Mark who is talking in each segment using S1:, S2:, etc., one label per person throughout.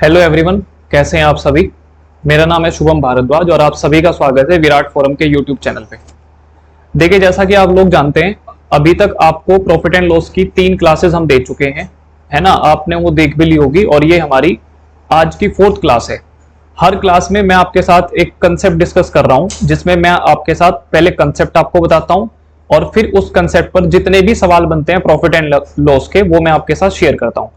S1: Hello everyone, कैसे हैं आप सभी। मेरा नाम है शुभम भारद्वाज और आप सभी का स्वागत है विराट फोरम के यूट्यूब चैनल पे। देखिए, जैसा कि आप लोग जानते हैं, अभी तक आपको प्रॉफिट एंड लॉस की 3 क्लासेस हम दे चुके हैं, है ना। आपने वो देख भी ली होगी और ये हमारी आज की 4th क्लास है। हर क्लास में मैं आपके साथ एक कंसेप्ट डिस्कस कर रहा हूँ, जिसमें मैं आपके साथ पहले कंसेप्ट आपको बताता हूँ और फिर उस कंसेप्ट पर जितने भी सवाल बनते हैं प्रॉफिट एंड लॉस के, वो मैं आपके साथ शेयर करता हूँ।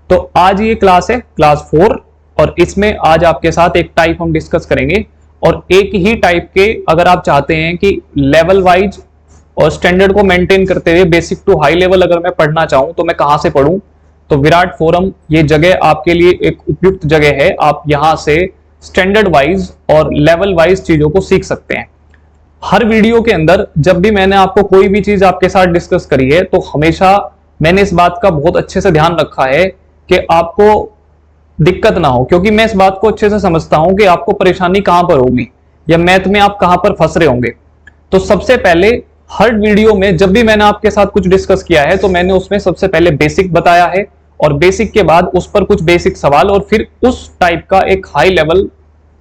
S1: तो आज ये क्लास है क्लास 4 और इसमें आज आपके साथ एक टाइप हम डिस्कस करेंगे। और एक ही टाइप के अगर आप चाहते हैं कि लेवल वाइज और स्टैंडर्ड को मेंटेन करते हुए बेसिक टू हाई लेवल अगर मैं पढ़ना चाहूं तो मैं कहां से पढ़ूं, तो विराट फोरम ये जगह आपके लिए एक उपयुक्त जगह है। आप यहां से स्टैंडर्ड वाइज और लेवल वाइज चीजों को सीख सकते हैं। हर वीडियो के अंदर जब भी मैंने आपको कोई भी चीज आपके साथ डिस्कस करी है तो हमेशा मैंने इस बात का बहुत अच्छे से ध्यान रखा है कि आपको दिक्कत ना हो, क्योंकि मैं इस बात को अच्छे से समझता हूं कि आपको परेशानी कहां पर होगी या मैथ में आप कहां पर फंस रहे होंगे। तो सबसे पहले हर वीडियो में जब भी मैंने आपके साथ कुछ डिस्कस किया है तो मैंने उसमें सबसे पहले बेसिक बताया है और बेसिक के बाद उस पर कुछ बेसिक सवाल और फिर उस टाइप का एक हाई लेवल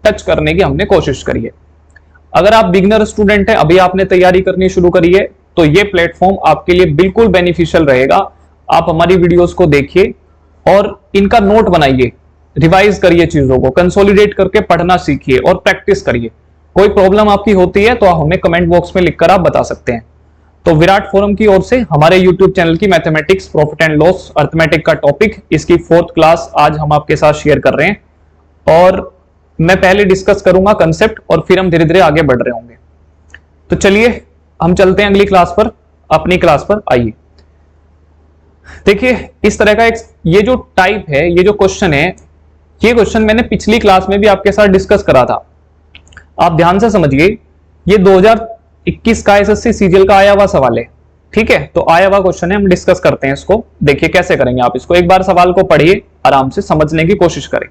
S1: टच करने की हमने कोशिश करी है। अगर आप बिगिनर स्टूडेंट हैं, अभी आपने तैयारी करनी शुरू करी है, तो ये प्लेटफॉर्म आपके लिए बिल्कुल बेनिफिशियल रहेगा। आप हमारी वीडियोस को देखिए और इनका नोट बनाइए, रिवाइज करिए, चीजों को कंसोलिडेट करके पढ़ना सीखिए और प्रैक्टिस करिए। कोई प्रॉब्लम आपकी होती है तो आप हमें कमेंट बॉक्स में लिखकर आप बता सकते हैं। तो विराट फोरम की ओर से हमारे यूट्यूब चैनल की mathematics profit and loss arithmetic का टॉपिक, इसकी 4th क्लास आज हम आपके साथ शेयर कर रहे हैं। और मैं पहले डिस्कस करूंगा कंसेप्ट और फिर हम धीरे धीरे आगे बढ़ रहे होंगे। तो चलिए हम चलते हैं अगली क्लास पर, अपनी क्लास पर आइए। देखिए, इस तरह का एक ये जो टाइप है, ये जो क्वेश्चन है, ये क्वेश्चन मैंने पिछली क्लास में भी आपके साथ डिस्कस करा था। आप ध्यान से समझिए, ये 2021 का एसएससी सीजीएल का आया हुआ सवाल है। ठीक है, तो आया हुआ क्वेश्चन है, हम डिस्कस करते हैं इसको। देखिए कैसे करेंगे आप इसको, एक बार सवाल को पढ़िए, आराम से समझने की कोशिश करें।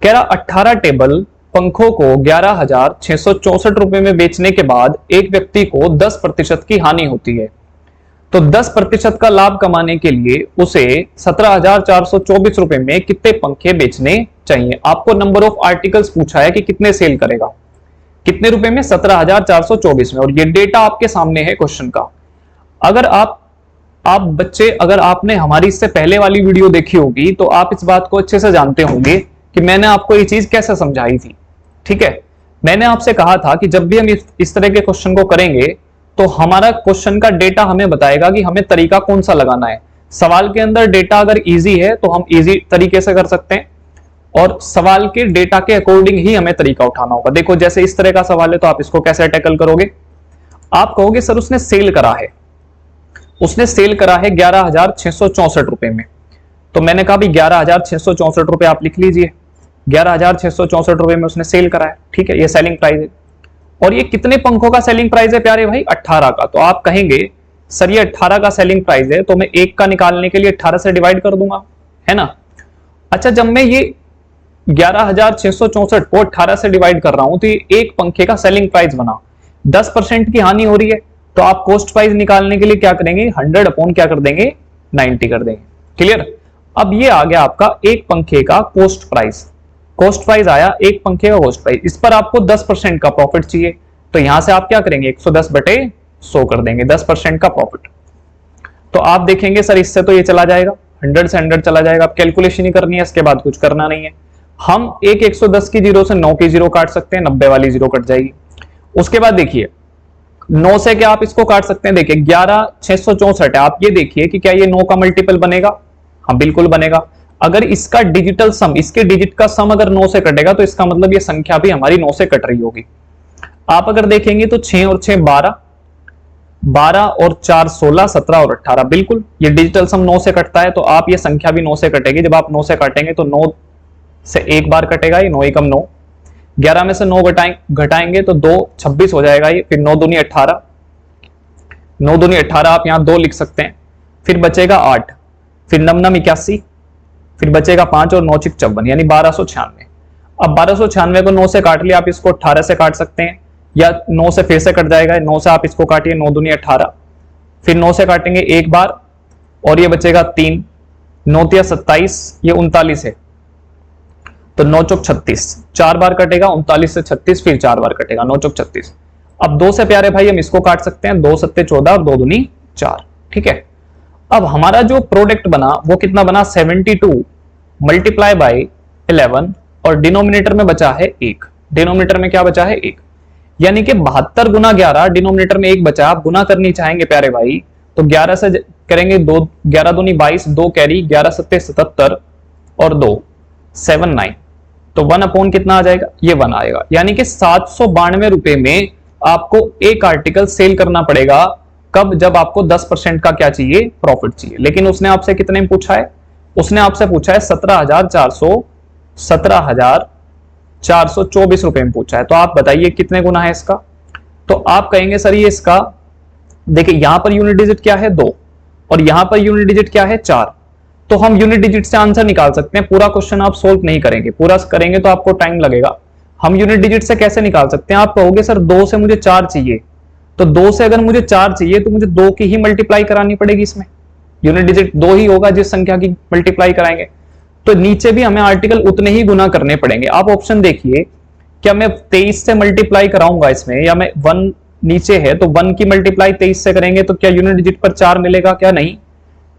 S1: कह रहा 18 टेबल पंखों को 11,664 रुपए में बेचने के बाद एक व्यक्ति को 10% की हानि होती है, तो 10% का लाभ कमाने के लिए उसे 17,424 रुपए में कितने पंखे बेचने चाहिए। आपको नंबर ऑफ आर्टिकल्स पूछा है कि कितने सेल करेगा, कितने रुपए में, 17,424 में। और ये डेटा आपके सामने है क्वेश्चन का। अगर आप बच्चे, अगर आपने हमारी इससे पहले वाली वीडियो देखी होगी तो आप इस बात को अच्छे से जानते होंगे कि मैंने आपको ये चीज कैसे समझाई थी। ठीक है, मैंने आपसे कहा था कि जब भी हम इस तरह के क्वेश्चन को करेंगे तो हमारा क्वेश्चन का डेटा हमें बताएगा कि हमें तरीका कौन सा लगाना है। सवाल के अंदर डेटा अगर इजी है तो हम इजी तरीके से कर सकते हैं और सवाल के डेटा के अकॉर्डिंग ही हमें तरीका उठाना होगा। देखो, जैसे इस तरह का सवाल है तो आप इसको कैसे टैकल करोगे। आप कहोगे सर उसने सेल करा है, उसने सेल करा है 11,664 रुपए में। तो मैंने कहा भी 11,664 रुपए आप लिख लीजिए, 11,664 रुपए में उसने सेल करा है। ठीक है, ये सेलिंग प्राइस है। और ये कितने पंखों का सेलिंग प्राइस है प्यारे भाई, 18 का। तो आप कहेंगे सर ये 18 का सेलिंग प्राइस है तो मैं 1 का निकालने के लिए 18 से डिवाइड कर दूंगा, है ना। अच्छा, जब मैं ये 11,664 को 18 से डिवाइड कर रहा हूं तो ये एक पंखे का सेलिंग प्राइस बना। 10% की हानि हो रही है तो आप कॉस्ट प्राइस निकालने के लिए क्या करेंगे, 100 अपॉन क्या कर देंगे, 90 कर देंगे। क्लियर। अब ये आ गया आपका एक पंखे का कॉस्ट प्राइस। कॉस्ट प्राइस आया एक पंखे का कॉस्ट प्राइस, इस पर आपको 10% का प्रॉफिट चाहिए, तो यहां से आप क्या करेंगे, 110/100 कर देंगे, 10% का प्रॉफिट। तो आप देखेंगे सर इससे तो ये चला जाएगा, 100 से 100 चला जाएगा। अब कैलकुलेशन ही करनी है, इसके बाद कुछ करना नहीं है। हम एक 110 की जीरो से 9 की जीरो काट सकते हैं, 90 वाली जीरो कट जाएगी। उसके बाद देखिए 9 से क्या आप इसको काट सकते हैं, देखिए 11,664 है, आप ये देखिए कि क्या ये 9 का मल्टीपल बनेगा। हाँ बिल्कुल बनेगा। अगर इसका डिजिटल सम, इसके डिजिट का सम अगर 9 से कटेगा तो इसका मतलब ये संख्या भी हमारी 9 से कट रही होगी। आप अगर देखेंगे तो 6 और 6 12, 12 और 4 16, 17 और 18, बिल्कुल ये डिजिटल सम 9 से कटता है, तो आप ये संख्या भी 9 से कटेगी। जब आप 9 से काटेंगे तो 9 से एक बार कटेगा, ये 9 एकम 9, 11 में से 9 घटाएंगे तो 2 26 हो जाएगा ये, फिर 9 दूनी 18, 9 दूनी 18, आप यहां 2 लिख सकते हैं, फिर बचेगा 8, फिर 9 9 81, फिर बचेगा 5 और 9 6 54, यानी 1296। अब 1296 को 9 से काट लिया, आप इसको 18 से काट सकते हैं या 9 से फिर से कट जाएगा, 9 से आप इसको काटिए, 9 दूनी 18, फिर 9 से काटेंगे एक बार और ये बचेगा 3, 9 तिया 27, ये 39 है, तो 9 चौक 36, 4 बार कटेगा, 39 से 36, फिर 4 बार कटेगा, 9 चौक 36। अब 2 से प्यारे भाई हम इसको काट सकते हैं, 2 सत्ते 14 और 2 दूनी 4। ठीक है, अब हमारा जो प्रोडक्ट बना वो कितना बना, 72 मल्टीप्लाई बाई 11 और डिनोमिनेटर में बचा है 1। डिनोमिनेटर में क्या बचा है, 1, यानी कि 72 गुना 11, डिनोमिनेटर में 1 बचा। आप गुना करनी चाहेंगे प्यारे भाई तो 11 से करेंगे, 2 11 दूनी 22, 2 कैरी, 11 सत्ते 77 और 2 79, तो 1 अपॉन कितना आ जाएगा, ये 1 आएगा। यानी कि 792 रुपए में आपको एक आर्टिकल सेल करना पड़ेगा। कब, जब आपको 10% का क्या चाहिए, प्रॉफिट चाहिए। लेकिन उसने आपसे कितने में पूछा है, उसने आपसे पूछा है 17,424 रुपए में पूछा है। तो आप बताइए कितने गुना है इसका। तो आप कहेंगे सर ये इसका, देखिए यहां पर यूनिट डिजिट क्या है 2 और यहां पर यूनिट डिजिट क्या है 4, तो हम यूनिट डिजिट से आंसर निकाल सकते हैं। पूरा क्वेश्चन आप सोल्व नहीं करेंगे, पूरा करेंगे तो आपको टाइम लगेगा। हम यूनिट डिजिट से कैसे निकाल सकते हैं, आप कहोगे सर 2 से मुझे 4 चाहिए, तो 2 से अगर मुझे 4 चाहिए तो मुझे 2 की ही मल्टीप्लाई करानी पड़ेगी। इसमें यूनिट डिजिट 2 ही होगा जिस संख्या की मल्टीप्लाई कराएंगे, तो नीचे भी हमें आर्टिकल उतने ही गुना करने पड़ेंगे। आप ऑप्शन देखिए, क्या मैं 23 से मल्टीप्लाई कराऊंगा इसमें, या मैं 1 नीचे है तो 1 की मल्टीप्लाई 23 से करेंगे तो क्या यूनिट डिजिट पर 4 मिलेगा, क्या नहीं।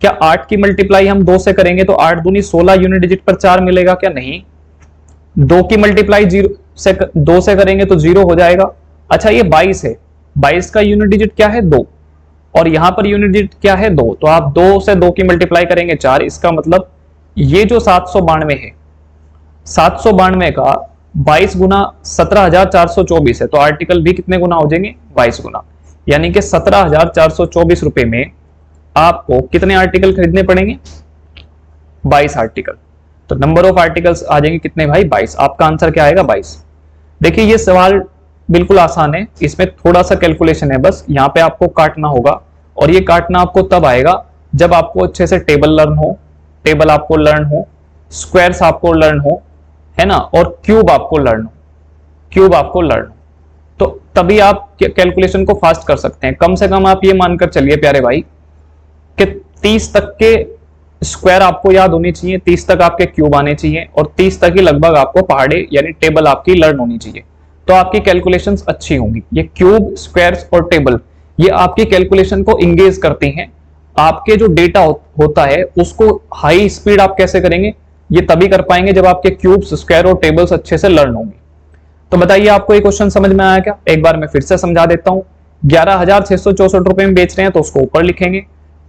S1: क्या 8 की मल्टीप्लाई हम 2 से करेंगे तो 8 दूनी 16 यूनिट डिजिट पर 4 मिलेगा, क्या नहीं। 2 की मल्टीप्लाई 2 से करेंगे तो 0 हो जाएगा। अच्छा ये 22 है, 22 का यूनिट डिजिट क्या है 2 और यहां पर यूनिट डिजिट क्या है 2, तो आप 2 से 2 की मल्टीप्लाई करेंगे 4। इसका मतलब ये जो 792 है, 792 का 22 गुना 17,424 है, तो आर्टिकल भी कितने गुना हो जाएंगे, 22 गुना। यानी कि 17,424 रुपए में आपको कितने आर्टिकल खरीदने पड़ेंगे, 22 आर्टिकल। तो नंबर ऑफ आर्टिकल्स आ जाएंगे कितने भाई, 22। आपका आंसर क्या आएगा, 22। देखिए ये सवाल बिल्कुल आसान है, इसमें थोड़ा सा कैलकुलेशन है बस। यहाँ पे आपको काटना होगा और ये काटना आपको तब आएगा जब आपको अच्छे से टेबल लर्न हो, टेबल आपको लर्न हो, स्क्वायर्स आपको लर्न हो, है ना, और क्यूब आपको लर्न हो, क्यूब आपको लर्न हो, तो तभी आप कैलकुलेशन को फास्ट कर सकते हैं। कम से कम आप ये मानकर चलिए प्यारे भाई कि 30 तक के स्क्वायर आपको याद होनी चाहिए, 30 तक आपके क्यूब आने चाहिए और 30 तक ही लगभग आपको पहाड़े यानी टेबल आपकी लर्न होनी चाहिए, तो आपकी कैलकुलेशंस अच्छी होंगी। ये क्यूब, स्क्वायर्स और टेबल ये आपकी कैलकुलेशन को इंगेज करती हैं। आपके जो डेटा होता है उसको हाई स्पीड आप कैसे करेंगे, ये तभी कर पाएंगे जब आपके क्यूब्स, स्क्वायर और टेबल्स अच्छे से लर्न होंगे। तो बताइए आपको ये क्वेश्चन समझ में आया क्या, एक बार मैं फिर से समझा देता हूं। 11,664 रुपए में बेच रहे हैं तो उसको ऊपर लिखेंगे,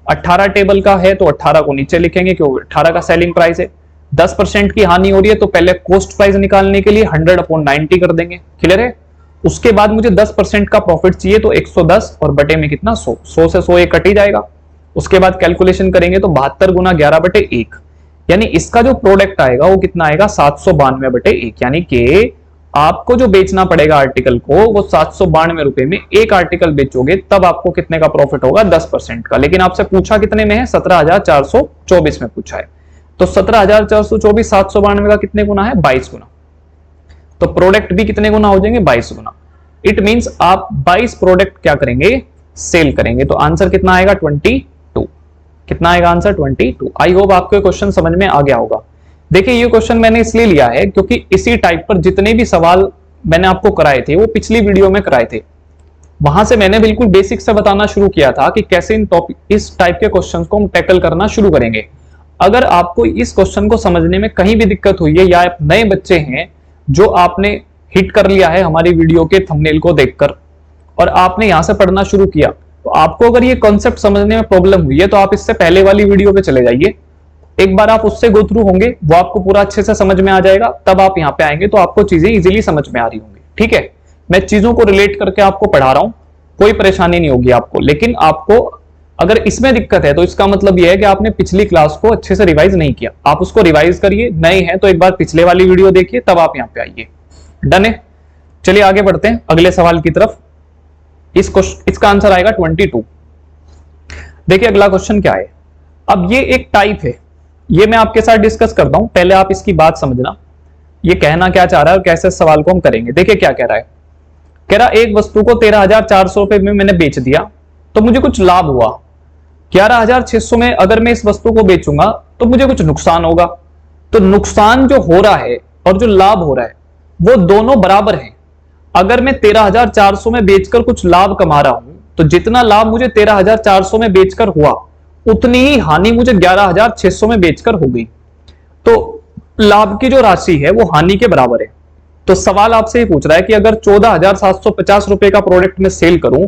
S1: 18 टेबल का है तो 18 को नीचे लिखेंगे क्योंकि 18 का सेलिंग प्राइस है। 10% की हानि हो रही है तो पहले कॉस्ट प्राइस निकालने के लिए 100/90 कर देंगे, क्लियर है। उसके बाद मुझे 10% का प्रॉफिट चाहिए तो 110 और बटे में कितना 100, 100 से 100 कट ही जाएगा। उसके बाद कैलकुलेशन करेंगे तो 72 गुना 11/1, यानी इसका जो प्रोडक्ट आएगा वो कितना आएगा 792/1, यानी कि आपको जो बेचना पड़ेगा आर्टिकल को वो 792 रुपए में एक आर्टिकल बेचोगे तब आपको कितने का प्रॉफिट होगा, 10% का। लेकिन आपसे पूछा कितने में है, 17,424 में पूछा है, तो 17,424 792 का कितने गुना है, 22 गुना। तो प्रोडक्ट भी कितने गुना हो जाएंगे, 22 गुना। इट मींस आप 22 प्रोडक्ट क्या करेंगे, सेल करेंगे। तो आंसर कितना आएगा, 22। कितना आएगा आंसर, 22। आई होप आपको क्वेश्चन समझ में आ गया होगा। देखिए ये क्वेश्चन मैंने इसलिए लिया है क्योंकि इसी टाइप पर जितने भी सवाल मैंने आपको कराए थे वो पिछली वीडियो में कराए थे। वहां से मैंने बिल्कुल बेसिक से बताना शुरू किया था कि कैसे इन टॉपिक, इस टाइप के क्वेश्चंस को हम टैकल करना शुरू करेंगे। अगर आपको इस क्वेश्चन को समझने में कहीं भी दिक्कत हुई है या आप नए बच्चे हैं जो आपने हिट कर लिया है हमारी वीडियो के थंबनेल को देखकर और आपने यहां से पढ़ना शुरू किया, तो आपको अगर ये कॉन्सेप्ट समझने में प्रॉब्लम हुई है तो आप इससे पहले वाली वीडियो पे चले जाइए, एक बार आप उससे गो थ्रू होंगे, वो आपको पूरा अच्छे से समझ में आ जाएगा, तब आप यहाँ पे आएंगे तो आपको चीजें इजीली समझ में आ रही होंगी। ठीक है, मैं चीजों को रिलेट करके आपको पढ़ा रहा हूं, कोई परेशानी नहीं होगी आपको। लेकिन आपको अगर इसमें दिक्कत है तो इसका मतलब यह है कि आपने पिछली क्लास को अच्छे से रिवाइज नहीं किया। आप उसको रिवाइज करिए, नए हैं तो एक बार पिछले वाली वीडियो देखिए तब आप यहाँ पे आइए। डन है, चलिए आगे बढ़ते हैं अगले सवाल की तरफ। इसका आंसर आएगा 22। देखिए अगला क्वेश्चन क्या है। अब ये एक टाइप है, ये मैं आपके साथ डिस्कस करता हूं, पहले आप इसकी बात समझना, ये कहना क्या चाह रहा है और कैसे सवाल को हम करेंगे। देखिए क्या कह रहा है, कह रहा एक वस्तु को 13,400 रुपए में मैंने बेच दिया तो मुझे कुछ लाभ हुआ। 11,600 में अगर मैं इस वस्तु को बेचूंगा तो मुझे कुछ नुकसान होगा। तो नुकसान जो हो रहा है और जो लाभ हो रहा है वो दोनों बराबर हैं। अगर मैं 13,400 में बेचकर कुछ लाभ कमा रहा हूं तो जितना लाभ मुझे 13,400 में बेचकर हुआ उतनी ही हानि मुझे 11,600 में बेचकर हो गई। तो लाभ की जो राशि है वो हानि के बराबर है। तो सवाल आपसे ये पूछ रहा है कि अगर 14,750 रुपए का प्रोडक्ट में सेल करूं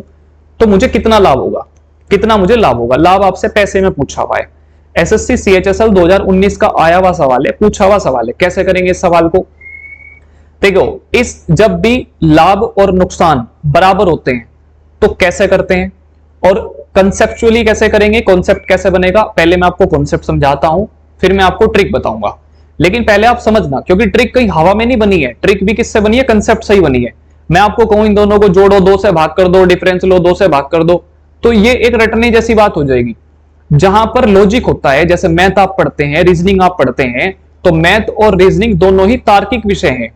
S1: तो मुझे कितना लाभ होगा, कितना मुझे लाभ होगा। लाभ आपसे पैसे में पूछा हुआ है। एसएससी CHSL 2019 का आया हुआ सवाल है, पूछा हुआ सवाल है। कैसे करेंगे इस सवाल को? देखो, इस जब भी लाभ और नुकसान बराबर होते हैं तो कैसे करते हैं और कंसेप्चुअली कैसे करेंगे, कॉन्सेप्ट कैसे बनेगा, पहले मैं आपको कॉन्सेप्ट समझाता हूं, फिर मैं आपको ट्रिक बताऊंगा। लेकिन पहले आप समझना, क्योंकि ट्रिक कहीं हवा में नहीं बनी है, ट्रिक भी किससे बनी है, कंसेप्ट से ही बनी है। मैं आपको कहूं इन दोनों को जोड़ो, 2 से भाग कर दो, डिफरेंस लो, 2 से भाग कर दो, तो ये एक रटने जैसी बात हो जाएगी। जहां पर लॉजिक होता है, जैसे मैथ आप पढ़ते हैं, रीजनिंग आप पढ़ते हैं, तो मैथ और रीजनिंग दोनों ही तार्किक विषय हैं।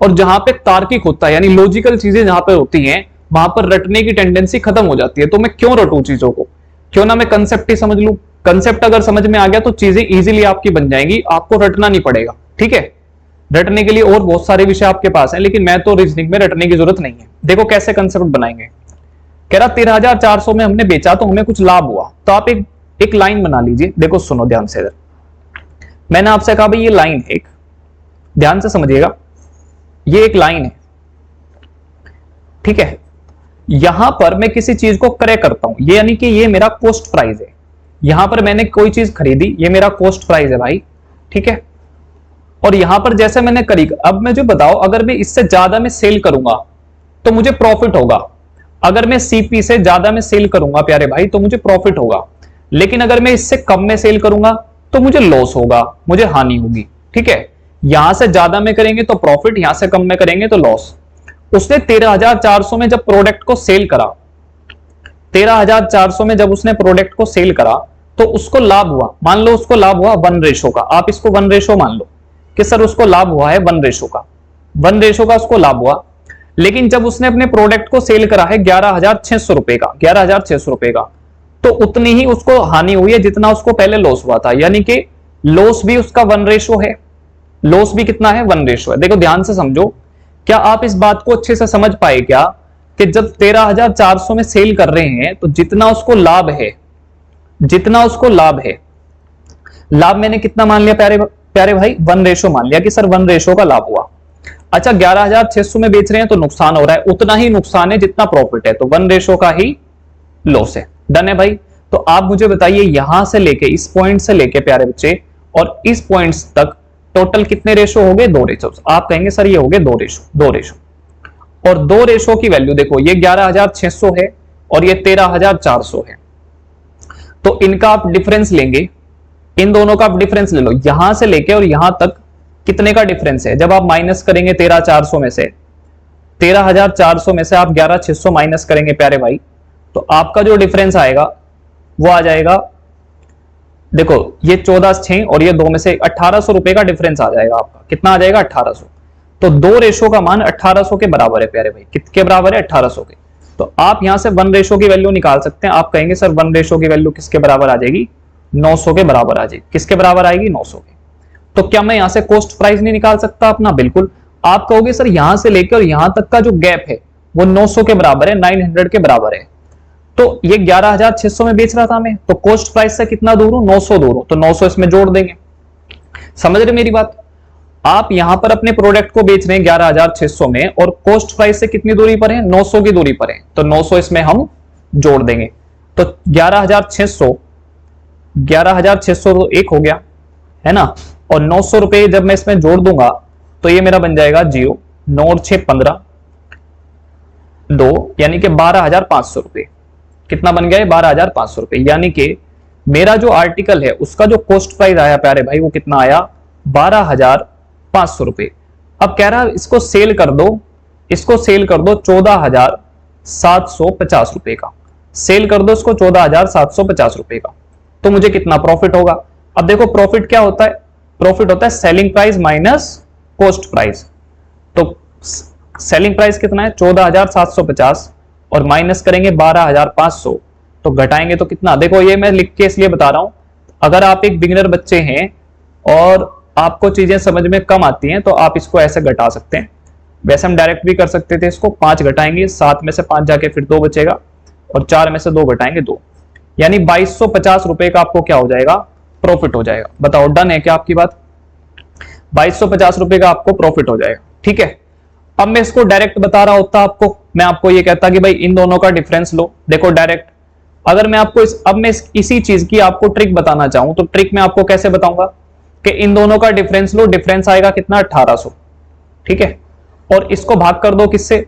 S1: और जहां पे तार्किक होता है यानी लॉजिकल चीजें जहां पे होती हैं वहां पर रटने की टेंडेंसी खत्म हो जाती है। तो मैं क्यों रटूं चीजों को, क्यों ना मैं कंसेप्ट ही समझ लूं। कंसेप्ट अगर समझ में आ गया तो चीजें इजीली आपकी बन जाएंगी, आपको रटना नहीं पड़ेगा। ठीक है, रटने के लिए और बहुत सारे विषय आपके पास हैं, लेकिन मैं तो रीजनिंग में रटने की जरूरत नहीं है। देखो कैसे कंसेप्ट बनाएंगे। कह रहा 13,400 में हमने बेचा तो हमें कुछ लाभ हुआ, तो आप एक लाइन बना लीजिए। देखो सुनो ध्यान से, मैंने आपसे कहा भाई ये लाइन है, एक ध्यान से समझिएगा, ये एक लाइन है, ठीक है। यहां पर मैं किसी चीज को क्रय करता हूं, ये यानी कि ये मेरा कॉस्ट प्राइस है। यहां पर मैंने कोई चीज खरीदी, ये मेरा कॉस्ट प्राइस है भाई, ठीक है। और यहां पर जैसे मैंने करी, अब मैं जो बताओ, अगर मैं इससे ज्यादा में सेल करूंगा तो मुझे प्रॉफिट होगा। अगर मैं सीपी से ज्यादा में सेल करूंगा प्यारे भाई तो मुझे प्रॉफिट होगा। लेकिन अगर मैं इससे कम में सेल करूंगा तो मुझे लॉस होगा, मुझे हानि होगी। ठीक है, यहां से ज्यादा में करेंगे तो प्रॉफिट, यहां से कम में करेंगे तो लॉस। उसने 13,400 में जब प्रोडक्ट को सेल करा, 13,400 में जब उसने प्रोडक्ट को सेल करा तो उसको लाभ हुआ, मान लो उसको लाभ हुआ 1 रेशो का। आप इसको 1 रेशो मान लो कि सर उसको लाभ हुआ है 1 रेशो का, 1 रेशो का उसको लाभ हुआ। लेकिन जब उसने अपने प्रोडक्ट को सेल करा है 11,600 रुपए का, 11,600 रुपए का, तो उतनी ही उसको हानि हुई है जितना उसको पहले लॉस हुआ था। यानी कि लॉस भी उसका 1 रेशो है, लॉस भी कितना है, 1 रेशो है। देखो ध्यान से समझो, क्या आप इस बात को अच्छे से समझ पाए क्या कि जब 13,400 में सेल कर रहे हैं तो जितना उसको लाभ है, जितना उसको लाभ है, लाभ मैंने कितना मान लिया प्यारे प्यारे भाई, 1 रेशो मान लिया कि सर 1 रेशो का लाभ हुआ। अच्छा 11,600 में बेच रहे हैं तो नुकसान हो रहा है, उतना ही नुकसान है जितना प्रॉफिट है, तो 1 रेशो का ही लॉस है। डन है भाई। तो आप मुझे बताइए यहां से लेके, इस पॉइंट से लेके प्यारे बच्चे और इस पॉइंट तक टोटल कितने रेशो हो गए, 2 रेशो। आप कहेंगे सर ये हो गए 2 रेशो, 2 रेशो। और 2 रेशो की वैल्यू देखो, ये 11,600 है और ये 13,400 है, तो इनका आप डिफरेंस लेंगे, इन दोनों का आप डिफरेंस ले लो। यहां से लेके और यहां तक कितने का डिफरेंस है, जब आप माइनस करेंगे 13,400 में से, 13,400 में से आप 11,600 माइनस करेंगे प्यारे भाई, तो आपका जो डिफरेंस आएगा वो आ जाएगा, देखो ये 14,600 और ये 2 में से 1,800 रुपए का डिफरेंस आ जाएगा आपका। कितना आ जाएगा, 1,800। तो 2 रेशो का मान 1,800 के बराबर है प्यारे भाई, किसके बराबर है, 1,800 के। तो आप यहां से 1 रेशो की वैल्यू निकाल सकते हैं। आप कहेंगे सर 1 रेशो की वैल्यू किसके बराबर आ जाएगी, 900 के बराबर आ जाएगी। किसके बराबर आएगी, 900 के। तो क्या मैं यहां से कॉस्ट प्राइस नहीं निकाल सकता अपना, बिल्कुल। आप कहोगे सर यहां से लेकर यहां तक का जो गैप है वो 900 के बराबर है, 900 के बराबर है। तो ये 11,600 में बेच रहा था मैं, तो कॉस्ट प्राइस से कितना दूर हूं, 900 दूर हूं, तो 900 इसमें जोड़ देंगे। समझ रहे मेरी बात। आप यहां पर अपने प्रोडक्ट को बेच रहे हैं 11,600 में और कॉस्ट प्राइस से कितनी दूरी पर है, 900 की दूरी पर है, तो 900 इसमें हम जोड़ देंगे। तो 11,600 तो 1 हो गया है ना, और 900 रुपए जब मैं इसमें जोड़ दूंगा तो ये मेरा बन जाएगा 0, 9 और 6 15, 2, यानी कि 12,500 रुपए। कितना बन गया है, 12,500 रुपए। यानी कि मेरा जो आर्टिकल है उसका जो कॉस्ट प्राइस आया प्यारे भाई वो कितना आया, 12,500 रुपए। अब कह रहा है इसको सेल कर दो, इसको सेल कर दो 14,750 रुपए का, सेल कर दो इसको 14,750 रुपए का, तो मुझे कितना प्रॉफिट होगा। अब देखो प्रॉफिट क्या होता है, प्रॉफिट होता है selling price minus cost price. तो सेलिंग प्राइस कितना है, 14,750 और माइनस करेंगे 12,500, तो घटाएंगे तो कितना। देखो ये मैं लिख के इसलिए बता रहा हूं, अगर आप एक बिगिनर बच्चे हैं और आपको चीजें समझ में कम आती हैं तो आप इसको ऐसे घटा सकते हैं। वैसे हम डायरेक्ट भी कर सकते थे इसको, 5 घटाएंगे, 7 में से 5 जाके फिर 2 बचेगा और 4 में से 2 घटाएंगे 2, यानी 2250 रुपए का आपको क्या हो जाएगा, प्रॉफिट हो जाएगा। बताओ डन है क्या आपकी बात? 2250 रुपए का आपको प्रॉफिट हो जाएगा, ठीक है। अब मैं इसको डायरेक्ट बता रहा होता आपको, मैं आपको ये कहता कि भाई इन दोनों का डिफरेंस लो। देखो डायरेक्ट अगर मैं आपको इसी चीज की आपको ट्रिक बताना चाहूं तो ट्रिक में आपको कैसे बताऊंगा कि इन दोनों का डिफरेंस लो, डिफरेंस आएगा कितना, 1800, ठीक है। और इसको भाग कर दो किससे,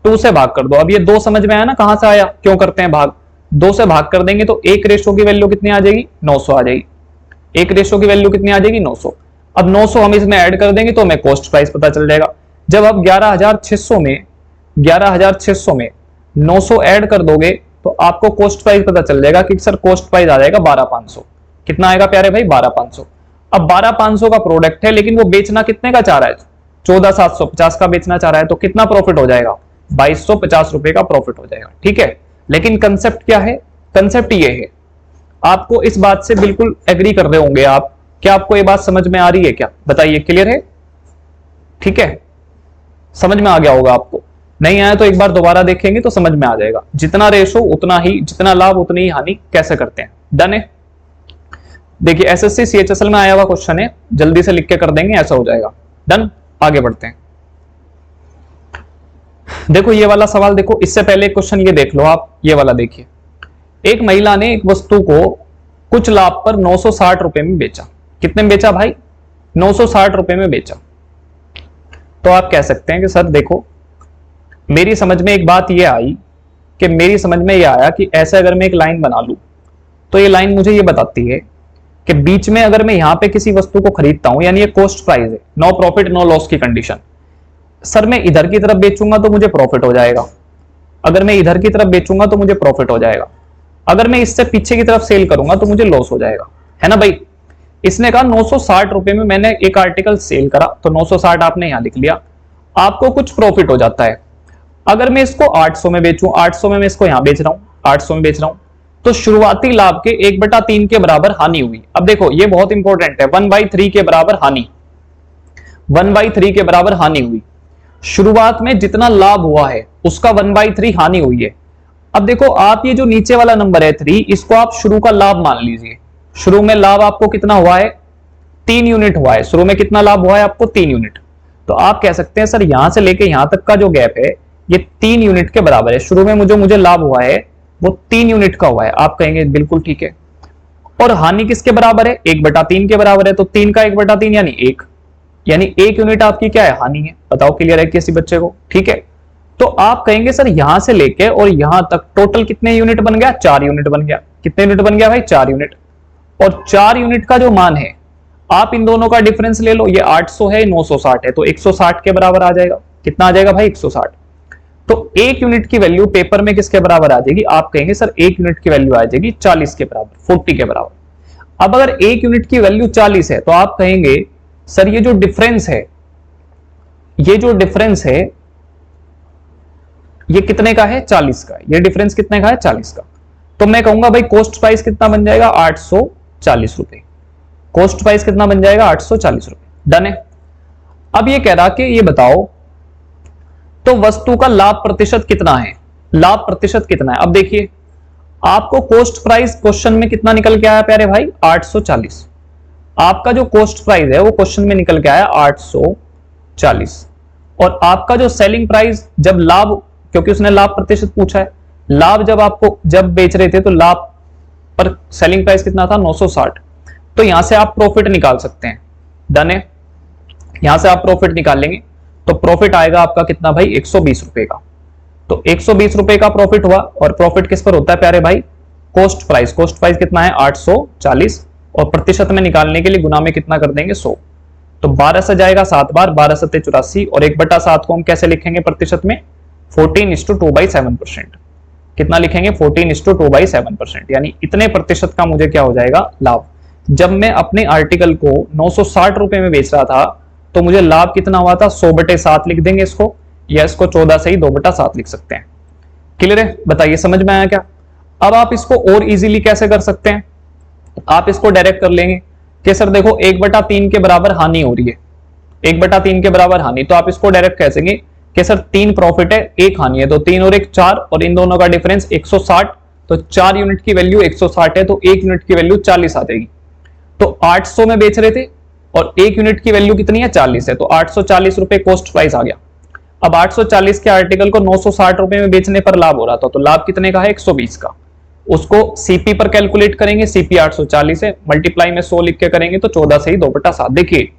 S1: 2 से भाग कर दो। अब ये 2 समझ में आया ना कहां से आया, क्यों करते हैं भाग, 2 से भाग कर देंगे तो 1 रेशो की वैल्यू कितनी आ जाएगी, 900 आ जाएगी। 1 रेशो की वैल्यू कितनी आ जाएगी, 900। अब 900 हम इसमें ऐड कर देंगे तो हमें कॉस्ट प्राइस पता चल जाएगा। जब आप 11600 में 900 ऐड कर दोगे तो आपको कॉस्ट प्राइस पता चल जाएगा कि सर कॉस्ट प्राइस आ जाएगा 12500। कितना आएगा प्यारे भाई, 12500। अब 12500 का प्रोडक्ट है लेकिन वो बेचना कितने का चाह रहा है, 14750 का बेचना चाह रहा है, तो कितना प्रॉफिट हो जाएगा, 2250 रुपए का प्रॉफिट हो जाएगा, ठीक है। लेकिन कंसेप्ट क्या है, कंसेप्ट ये है, आपको इस बात से बिल्कुल एग्री कर रहे होंगे आप, क्या आपको ये बात समझ में आ रही है क्या, बताइए, क्लियर है, ठीक है, समझ में आ गया होगा आपको। नहीं आया तो एक बार दोबारा देखेंगे तो समझ में आ जाएगा। जितना रेशो उतना ही, जितना लाभ उतनी ही हानि कैसे करते हैं, डन है। देखिए एसएससी सीएचएसएल में आया हुआ क्वेश्चन है, जल्दी से लिख के कर देंगे, ऐसा हो जाएगा, डन। आगे बढ़ते हैं। देखो ये वाला सवाल देखो, इससे पहले क्वेश्चन ये देख लो आप, ये वाला देखिए। एक महिला ने एक वस्तु को कुछ लाभ पर 960 रुपए में बेचा। कितने में बेचा भाई, 960 रुपए में बेचा। तो आप कह सकते हैं कि सर देखो मेरी समझ में एक बात ये आई कि मेरी समझ में ये आया कि ऐसे अगर मैं एक लाइन बना लूं तो ये लाइन मुझे ये बताती है कि बीच में अगर मैं यहां पे किसी वस्तु को खरीदता हूं, यानी ये कॉस्ट प्राइस है, नो प्रॉफिट नो लॉस की कंडीशन। सर मैं इधर की तरफ बेचूंगा तो मुझे प्रॉफिट हो जाएगा, अगर मैं इधर की तरफ बेचूंगा तो मुझे प्रॉफिट हो जाएगा, अगर मैं इससे पीछे की तरफ सेल करूंगा तो मुझे लॉस हो जाएगा, है ना भाई। इसने कहा 960 रुपए में मैंने एक आर्टिकल सेल करा तो 960 आपने यहां लिख लिया, आपको कुछ प्रॉफिट हो जाता है। अगर मैं इसको 800 में बेचूं, 800 में मैं इसको यहां बेच रहा हूं, 800 में बेच रहा हूं, तो शुरुआती लाभ के 1/3 के बराबर हानि हुई। अब देखो ये बहुत इंपॉर्टेंट है, 1/3 के बराबर हानि, 1/3 के बराबर हानि हुई। शुरुआत में जितना लाभ हुआ है उसका 1/3 हानि हुई है। अब देखो आप ये जो नीचे वाला नंबर है 3, इसको आप शुरू का लाभ मान लीजिए। शुरू में लाभ आपको कितना हुआ है, 3 यूनिट हुआ है। शुरू में कितना लाभ हुआ है आपको, 3 यूनिट। तो आप कह सकते हैं सर यहां से लेके यहां तक का जो गैप है ये 3 यूनिट के बराबर है। शुरू में मुझे लाभ हुआ है वो 3 यूनिट का हुआ है। आप कहेंगे बिल्कुल ठीक है। और हानि किसके बराबर है, 1/3 के बराबर है। तो 3 का 1/3 यानी 1, यानी 1 यूनिट आपकी क्या है, हानि है। बताओ क्लियर है किसी बच्चे को, ठीक है। तो आप कहेंगे सर यहां से लेके और यहां तक टोटल कितने यूनिट बन गया, 4 यूनिट बन गया। कितने यूनिट बन गया भाई, 4 यूनिट। और 4 यूनिट का जो मान है, आप इन दोनों का डिफरेंस ले लो, ये 800 है 960 है, तो 160 के बराबर आ जाएगा। कितना आ जाएगा भाई, 160। तो 1 यूनिट की वैल्यू पेपर में किसके बराबर आ जाएगी, आप कहेंगे सर 1 यूनिट की वैल्यू आ जाएगी 40 के बराबर, 40 के बराबर। अब अगर 1 यूनिट की वैल्यू 40 है तो आप कहेंगे सर ये जो डिफरेंस है, ये जो डिफरेंस है ये कितने का है, 40 का। ये डिफरेंस कितने का है, 40 का। तो मैं कहूंगा भाई कॉस्ट प्राइस कितना बन जाएगा, 840 रुपए। कॉस्ट प्राइस कितना बन जाएगा, 840 रुपए, डन है। अब ये कह रहा कि ये बताओ तो वस्तु का लाभ प्रतिशत कितना है, लाभ प्रतिशत कितना है। अब देखिए आपको कॉस्ट प्राइस क्वेश्चन में कितना निकल के आया प्यारे भाई, 840। आपका जो कॉस्ट प्राइस है वो क्वेश्चन में निकल के आया 840। और आपका जो सेलिंग प्राइस, जब लाभ, क्योंकि उसने लाभ प्रतिशत पूछा है, लाभ जब आपको जब बेच रहे थे तो लाभ पर सेलिंग प्राइस कितना था, 960। तो यहां से आप प्रॉफिट निकाल सकते हैं, डन है। यहां से आप प्रॉफिट निकालेंगे तो प्रॉफिट आएगा आपका कितना भाई, 120 रुपए का। तो 120 रुपए का प्रॉफिट हुआ। और प्रॉफिट किस पर होता है प्यारे भाई, कॉस्ट प्राइस। कॉस्ट प्राइस कितना है, 840। और प्रतिशत में निकालने के लिए गुना में कितना कर देंगे, 100। तो 12 से जाएगा 7 बार, 12 7 84। और 1/7 को हम कैसे लिखेंगे प्रतिशत में, 14:2/7%। कितना लिखेंगे, 14:2/7%। यानी इतने प्रतिशत का मुझे क्या हो जाएगा, लाभ। जब मैं अपने आर्टिकल को 960 रुपए में बेच रहा था तो मुझे लाभ कितना हुआ था, 100/7 लिख देंगे इसको, या इसको 14 से ही 2/7 लिख सकते हैं। क्लियर है, बताइए समझ में आया क्या। अब आप इसको और इजीली कैसे कर सकते हैं, आप इसको डायरेक्ट कर लेंगे कि सर देखो 1/3 के बराबर हानि हो रही है, 1/3 के बराबर हानि, तो आप इसको डायरेक्ट कह सकेंगे कि सर 3 प्रॉफिट है 1 हानि है, तो 3 और 1 4, और इन दोनों का डिफरेंस 160, तो 4 यूनिट की वैल्यू 160 है, तो 1 यूनिट की वैल्यू 40 आ जाएगी। तो 800 में बेच रहे थे और 1 यूनिट की वैल्यू कितनी है 40 है, तो 840 रुपए कॉस्ट प्राइस आ गया। अब 840 के आर्टिकल को 960 रुपए में बेचने पर लाभ हो रहा था, तो लाभ कितने का है 120 का। उसको सीपी पर कैलकुलेट करेंगे, सीपी 840 है, मल्टीप्लाई में 100 लिख के करेंगे तो 14 से ही 2/7। देखिए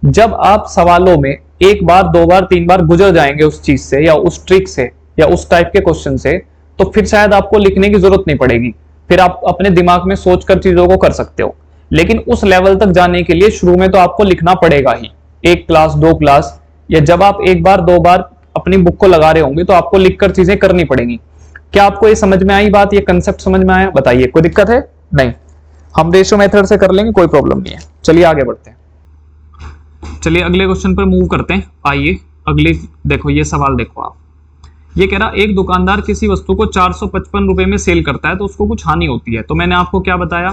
S1: जब आप सवालों में एक बार 2 बार 3 बार गुजर जाएंगे उस चीज से या उस ट्रिक से या उस टाइप के क्वेश्चन से, तो फिर शायद आपको लिखने की जरूरत नहीं पड़ेगी, फिर आप अपने दिमाग में सोचकर चीजों को कर सकते हो। लेकिन उस लेवल तक जाने के लिए शुरू में तो आपको लिखना पड़ेगा ही, 1 क्लास 2 क्लास, या जब आप 1 बार 2 बार अपनी बुक को लगा रहे होंगे तो आपको लिखकर चीजें करनी पड़ेंगी। क्या आपको ये समझ में आई बात, ये कंसेप्ट समझ में आया? बताइए, कोई दिक्कत है? नहीं, हम रेशियो मेथड से कर लेंगे, कोई प्रॉब्लम नहीं है। चलिए आगे बढ़ते हैं, चलिए अगले क्वेश्चन पर मूव करते हैं। आइए अगले, देखो ये सवाल देखो आप, ये कह रहा एक दुकानदार किसी वस्तु को 455 रुपए में सेल करता है तो उसको कुछ हानि होती है। तो मैंने आपको क्या बताया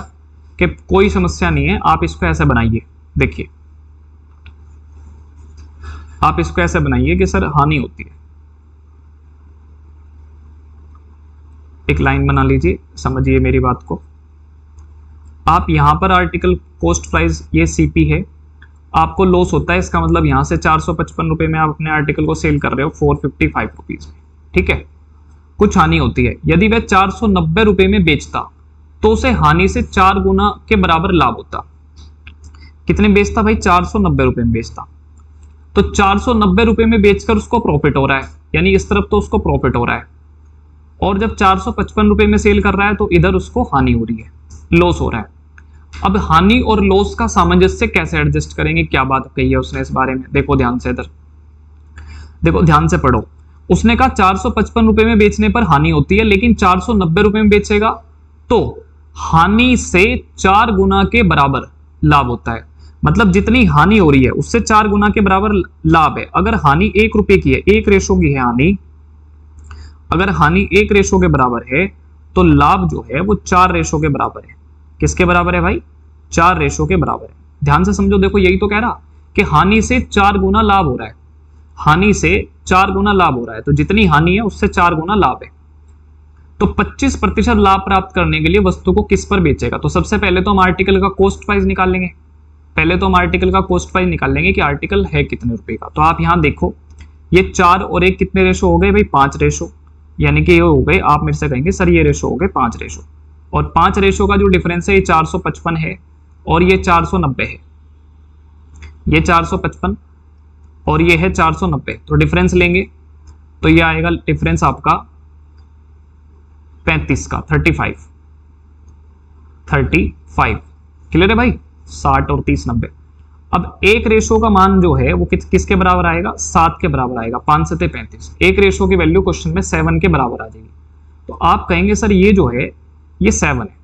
S1: कि कोई समस्या नहीं है, आप इसको ऐसे बनाइए। देखिए आप इसको ऐसे बनाइए कि सर हानि होती है, एक लाइन बना लीजिए, समझिए मेरी बात को। आप यहां पर आर्टिकल कॉस्ट प्राइस ये सीपी है, आपको लॉस होता है, इसका मतलब यहां से 455 रुपए में आप अपने आर्टिकल को सेल कर रहे हो 455 रुपीज में, ठीक है। कुछ हानि होती है, यदि वह 490 रुपए में बेचता तो उसे हानि से 4 गुना के बराबर लाभ होता। कितने बेचता भाई? 490 रुपए में बेचता, तो 490 रुपए में बेचकर उसको प्रॉफिट हो रहा है, यानी इस तरफ तो उसको प्रॉफिट हो रहा है, और जब 455 रुपए में सेल कर रहा है तो इधर उसको हानि हो रही है, लॉस हो रहा है। अब हानि और लॉस का सामंजस्य कैसे एडजस्ट करेंगे, क्या बात कही है उसने इस बारे में, देखो ध्यान से, इधर देखो ध्यान से पढ़ो। उसने कहा 455 रुपए में बेचने पर हानि होती है, लेकिन 490 रुपए में बेचेगा तो हानि से 4 गुना के बराबर लाभ होता है। मतलब जितनी हानि हो रही है उससे 4 गुना के बराबर लाभ है। अगर हानि 1 रुपए की है, 1 रेशो की है हानि, अगर हानि 1 रेशो के बराबर है तो लाभ जो है वो 4 रेशो के बराबर है। किसके बराबर है भाई? 4 रेशो के बराबर है। ध्यान से समझो, देखो यही तो कह रहा कि हानि से 4 गुना लाभ हो रहा है, हानि से 4 गुना लाभ हो रहा है, तो जितनी हानि है उससे 4 गुना लाभ है। तो 25% लाभ प्राप्त करने के लिए वस्तु को किस पर बेचेगा? तो सबसे पहले तो हम आर्टिकल का कॉस्ट प्राइस निकाल लेंगे, पहले तो हम आर्टिकल का कॉस्ट प्राइस निकाल लेंगे कि आर्टिकल है कितने रुपए का। तो आप यहां देखो, ये 4 और 1 कितने रेशो हो गए भाई? 5 रेशो, यानी कि ये हो गए, आप मेरे से कहेंगे सर ये रेशो हो गए 5 रेशो, और 5 रेशो का जो डिफरेंस है ये 455 है और ये 490 है, ये 455 और ये है 490, तो डिफरेंस लेंगे तो ये आएगा डिफरेंस आपका 35 का, 35 क्लियर है भाई? 60 और 30 90। अब 1 रेशो का मान जो है वो किसके बराबर आएगा? 7 के बराबर आएगा, 5 से 35, 1 रेशो की वैल्यू क्वेश्चन में 7 के बराबर आ जाएगी। तो आप कहेंगे सर ये जो है ये 7 है,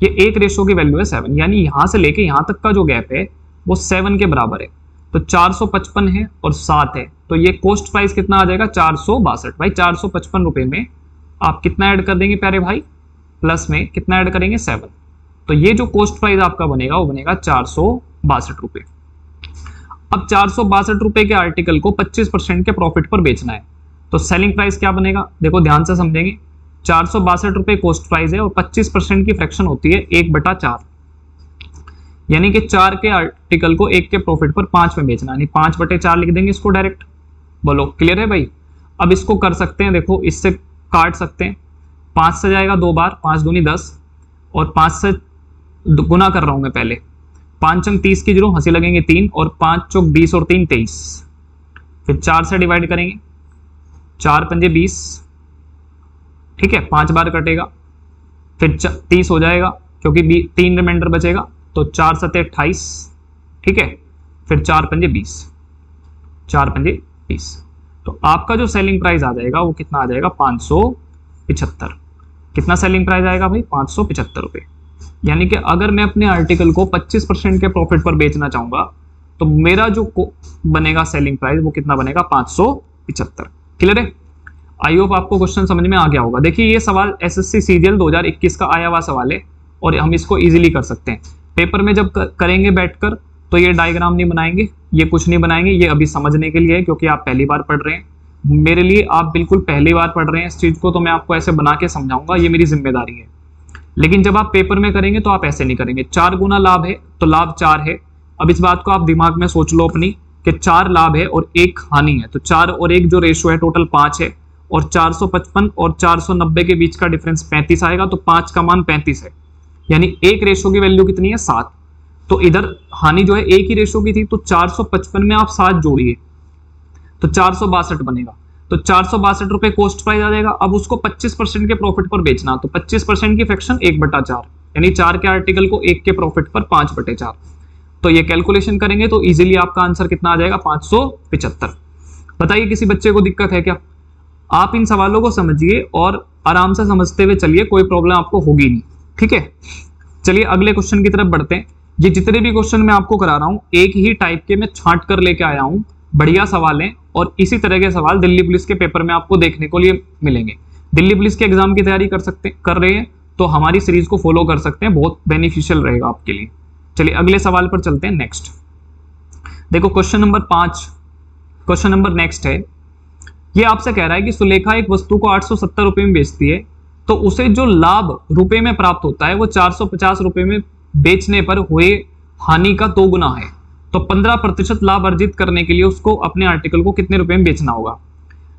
S1: ये 1 रेशो की वैल्यू है 7, यानी यहां से लेके यहां तक का जो गैप है वो 7 के बराबर है। तो 455 है और 7 है, तो ये कॉस्ट प्राइस कितना आ जाएगा? 462। भाई 455 रुपए में आप कितना ऐड कर देंगे प्यारे भाई? प्लस में कितना ऐड करेंगे? 7। तो ये जो कॉस्ट प्राइस आपका बनेगा वो बनेगा 462 रुपए। अब 462 रुपए के आर्टिकल को 25% के प्रॉफिट पर बेचना है, तो सेलिंग प्राइस क्या बनेगा? देखो ध्यान से समझेंगे, 462 रुपए कॉस्ट प्राइस है और 25% की फ्रैक्शन होती है 1/4, यानी कि 4 के आर्टिकल को 1 के प्रॉफिट पर 5 में बेचना, यानी 5/4 लिख देंगे इसको डायरेक्ट। बोलो क्लियर है भाई? अब इसको कर सकते हैं, देखो इससे काट सकते हैं, 5 से जाएगा 2 बार, 5 दूनी 10, और 5 से गुना कर रहा हूं मैं पहले, 5 अंक 30 की 0, हंसी लगेंगे 3, और 5 चौक 20 और 3 23, फिर 4 से डिवाइड करेंगे, 4 पंजे 20, ठीक है, 5 बार कटेगा, फिर 30 हो जाएगा क्योंकि 3 रिमाइंडर बचेगा, तो 4 सते 28, ठीक है, फिर 4 पंजे 20, 4 पंजे 20। तो आपका जो सेलिंग प्राइस आ जाएगा वो कितना आ जाएगा? 575। कितना सेलिंग प्राइस आएगा भाई? 575 रुपए। यानी कि अगर मैं अपने आर्टिकल को 25% के प्रॉफिट पर बेचना चाहूंगा तो मेरा जो बनेगा सेलिंग प्राइस वो कितना बनेगा? 575। क्लियर है? आई होप आपको क्वेश्चन समझ में आ गया होगा। देखिए ये सवाल एसएससी सीजीएल 2021 का आया हुआ सवाल है और हम इसको इजीली कर सकते हैं। पेपर में जब करेंगे बैठकर तो ये डायग्राम नहीं बनाएंगे, ये कुछ नहीं बनाएंगे, ये अभी समझने के लिए है क्योंकि आप पहली बार पढ़ रहे हैं। मेरे लिए आप बिल्कुल पहली बार पढ़ रहे हैं इस चीज को, तो मैं आपको ऐसे बना के समझाऊंगा, ये मेरी जिम्मेदारी है। लेकिन जब आप पेपर में करेंगे तो आप ऐसे नहीं करेंगे। 4 गुना लाभ है तो लाभ 4 है। अब इस बात को आप दिमाग में सोच लो अपनी कि 4 लाभ है और 1 हानि है, तो 4 और 1 जो रेशो है टोटल 5 है, और 455 और 490 के बीच का डिफरेंस 35 आएगा, तो 5 का मान 35 है, यानी 1 रेशो की वैल्यू कितनी है 7। तो इधर हानि जो है 1 ही रेशो की थी, तो 455 में आप 7 जोड़िए तो 462 बनेगा, तो 462 रुपए कॉस्ट प्राइस आ जाएगा। अब उसको 25% के प्रॉफिट पर बेचना, तो 25% की फ्रैक्शन 1/4, यानी 4 के आर्टिकल को 1 के प्रॉफिट पर 5/4। तो ये कैलकुलेशन करेंगे तो इजीली आपका आंसर कितना आ जाएगा 575। बताइए किसी बच्चे को दिक्कत है क्या? आप इन सवालों को समझिए और आराम से समझते हुए चलिए, कोई प्रॉब्लम आपको होगी नहीं, ठीक है। चलिए अगले क्वेश्चन की तरफ बढ़ते हैं। ये जितने भी क्वेश्चन मैं आपको करा रहा हूं एक ही टाइप के मैं छांट कर लेके आया हूं, बढ़िया सवाल है, और इसी तरह के सवाल दिल्ली पुलिस के पेपर में आपको देखने को लिए मिलेंगे। दिल्ली पुलिस के एग्जाम की तैयारी कर रहे हैं तो हमारी सीरीज को फॉलो कर सकते हैं, बहुत बेनिफिशियल रहेगा आपके लिए। चलिए अगले सवाल पर चलते हैं। नेक्स्ट देखो question number 5, question number next है। ये आपसे कह रहा है कि सुलेखा एक वस्तु को 870 रुपए में बेचती है, तो उसे जो लाभ रुपए में प्राप्त होता है वो 450 रुपए में बेचने पर हुए हानि का 2 गुना है। तो 15% लाभ अर्जित करने के लिए उसको अपने आर्टिकल को कितने रुपए में बेचना होगा।